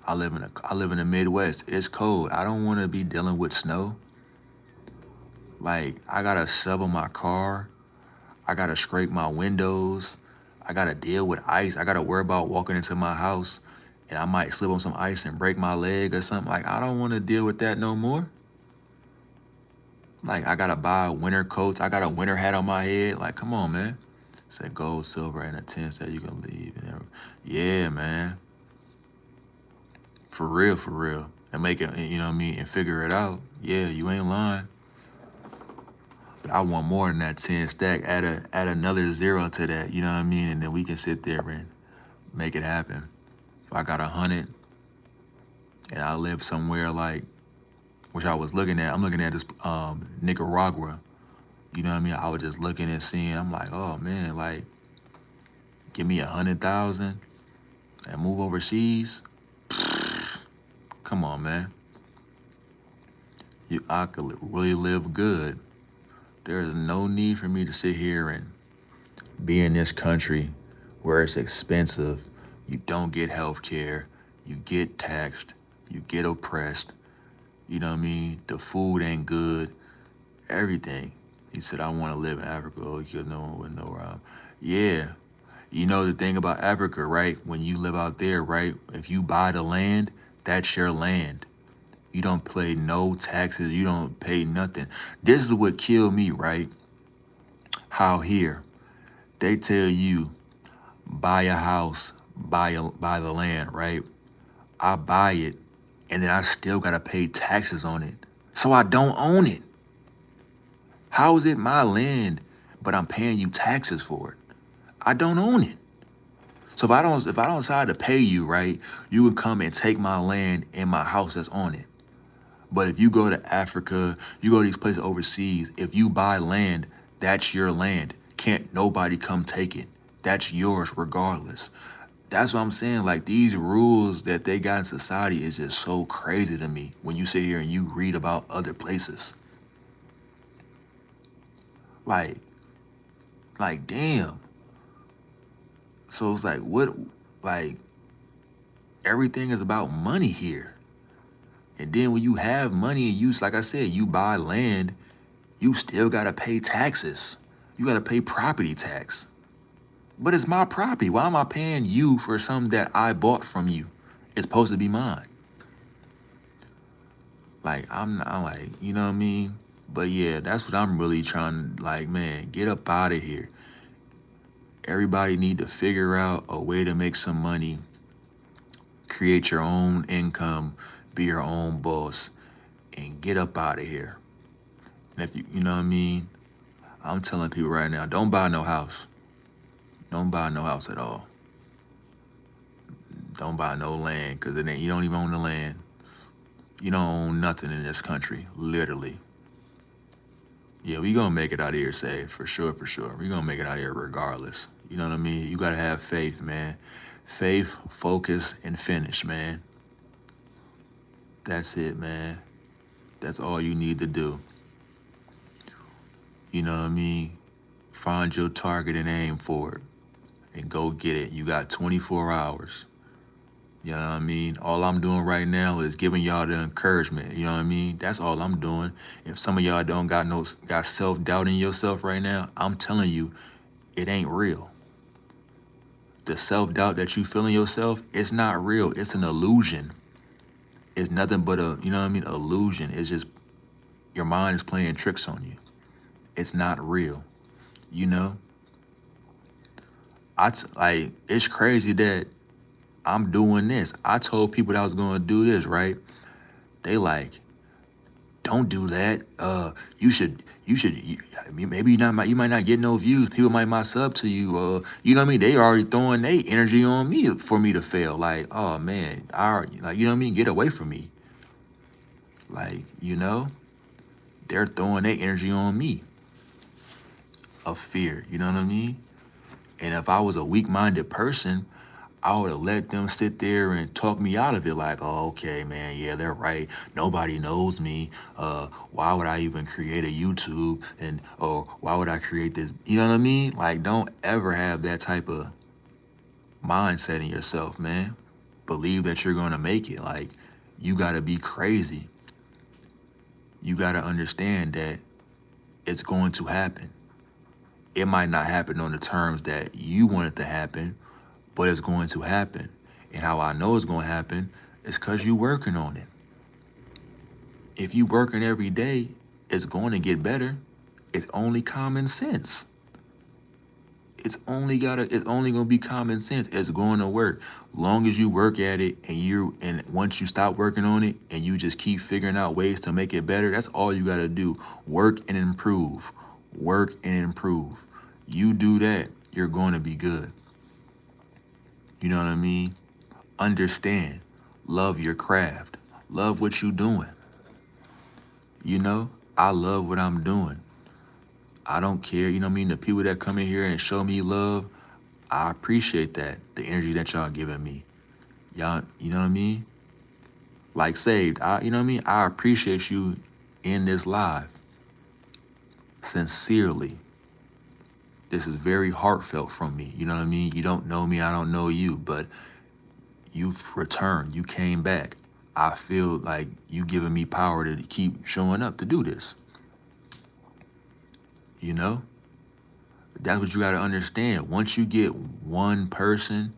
I live in the Midwest. It's cold. I don't want to be dealing with snow. Like, I gotta shovel my car. I gotta scrape my windows. I gotta deal with ice. I gotta worry about walking into my house and I might slip on some ice and break my leg or something. Like, I don't want to deal with that no more. Like, I gotta buy winter coats. I got a winter hat on my head. Like, come on, man. Say gold, silver, and a 10 that you can leave. Yeah, man. For real. And make it, you know what I mean, and figure it out. Yeah, you ain't lying. But I want more than that 10 stack. Add another zero to that, you know what I mean? And then we can sit there and make it happen. If I got 100 and I live somewhere like, which I was looking at, I'm looking at this Nicaragua. You know what I mean? I was just looking and seeing, I'm like, oh man, like, give me 100,000 and move overseas. Come on, man. I could really live good. There is no need for me to sit here and be in this country where it's expensive. You don't get health care. You get taxed. You get oppressed. You know what I mean? The food ain't good. Everything. He said, I want to live in Africa. Oh, you know one would know where I'm. Yeah. You know the thing about Africa, right? When you live out there, right? If you buy the land, that's your land. You don't pay no taxes. You don't pay nothing. This is what killed me, right? How here they tell you buy a house, buy the land, right? I buy it, and then I still gotta pay taxes on it. So I don't own it. How is it my land, but I'm paying you taxes for it? I don't own it. So if I don't decide to pay you, right, you would come and take my land and my house that's on it. But if you go to Africa, you go to these places overseas, if you buy land, that's your land. Can't nobody come take it. That's yours regardless. That's what I'm saying. Like these rules that they got in society is just so crazy to me when you sit here and you read about other places. Like, like damn. So it's like what like everything is about money here. And then when you have money and you, like I said, you buy land, you still gotta pay taxes. You gotta pay property tax. But it's my property. Why am I paying you for something that I bought from you? It's supposed to be mine. Like I'm like, you know what I mean? But yeah, that's what I'm really trying to like, man, get up out of here. Everybody need to figure out a way to make some money, create your own income, be your own boss, and get up out of here. And if you know what I mean, I'm telling people right now, don't buy no house. Don't buy no house at all. Don't buy no land, cause it ain't, you don't even own the land. You don't own nothing in this country, literally. Yeah, we gonna make it out of here safe, for sure, for sure. We gonna make it out of here regardless. You know what I mean? You gotta have faith, man. Faith, focus, and finish, man. That's it, man. That's all you need to do. You know what I mean? Find your target and aim for it. And go get it. You got 24 hours. You know what I mean? All I'm doing right now is giving y'all the encouragement. You know what I mean? That's all I'm doing. If some of y'all don't got self-doubt in yourself right now, I'm telling you, it ain't real. The self-doubt that you feel in yourself, it's not real. It's an illusion. It's nothing but a, you know what I mean, illusion. It's just your mind is playing tricks on you. It's not real. You know? Like it's crazy that I'm doing this. I told people that I was gonna do this, right? They like, don't do that. I mean, maybe you might not get no views. People might not sub to you. You know what I mean? They already throwing their energy on me for me to fail. Like, oh man, I already, like, you know what I mean? Get away from me. Like, you know, they're throwing their energy on me of fear. You know what I mean? And if I was a weak-minded person, I would have let them sit there and talk me out of it like, oh, okay, man, yeah, they're right. Nobody knows me. Why would I even create a YouTube? And, oh, why would I create this? You know what I mean? Like, don't ever have that type of mindset in yourself, man. Believe that you're going to make it. Like, you got to be crazy. You got to understand that it's going to happen. It might not happen on the terms that you want it to happen, but it's going to happen. And how I know it's going to happen is because you're working on it. If you working every day, it's going to get better. It's only common sense. It's only gonna be common sense. It's going to work. Long as you work at it and once you stop working on it and you just keep figuring out ways to make it better, that's all you gotta do. Work and improve. Work and improve. You do that, you're going to be good. You know what I mean? Understand. Love your craft. Love what you're doing. You know, I love what I'm doing. I don't care, you know what I mean? The people that come in here and show me love, I appreciate that. The energy that y'all giving me. Y'all, you know what I mean? Like Saved, you know what I mean? I appreciate you in this live. Sincerely. This is very heartfelt from me. You know what I mean? You don't know me, I don't know you, but you've returned. You came back. I feel like you giving me power to keep showing up to do this. You know? That's what you got to understand. Once you get one person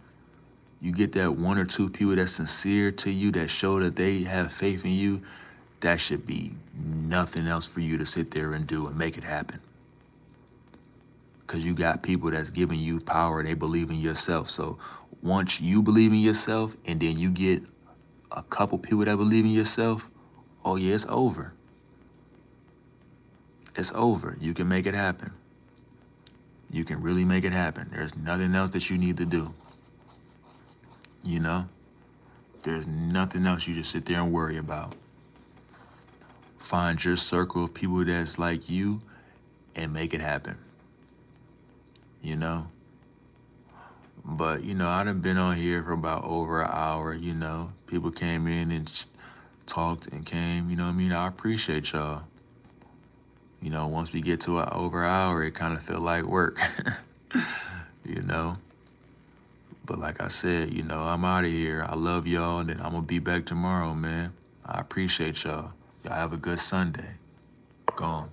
You get that one or two people that's sincere to you, that show that they have faith in you, that should be nothing else for you to sit there and do and make it happen. Because you got people that's giving you power, they believe in yourself. So once you believe in yourself and then you get a couple people that believe in yourself, oh yeah, it's over. It's over. You can make it happen. You can really make it happen. There's nothing else that you need to do. You know? There's nothing else you just sit there and worry about. Find your circle of people that's like you and make it happen. You know? But, you know, I done been on here for about over an hour, you know. People came in and talked and came, you know what I mean? I appreciate y'all. You know, once we get to over an hour, it kind of feel like work, you know? But like I said, you know, I'm out of here. I love y'all, and I'm going to be back tomorrow, man. I appreciate y'all. Y'all have a good Sunday. Gone.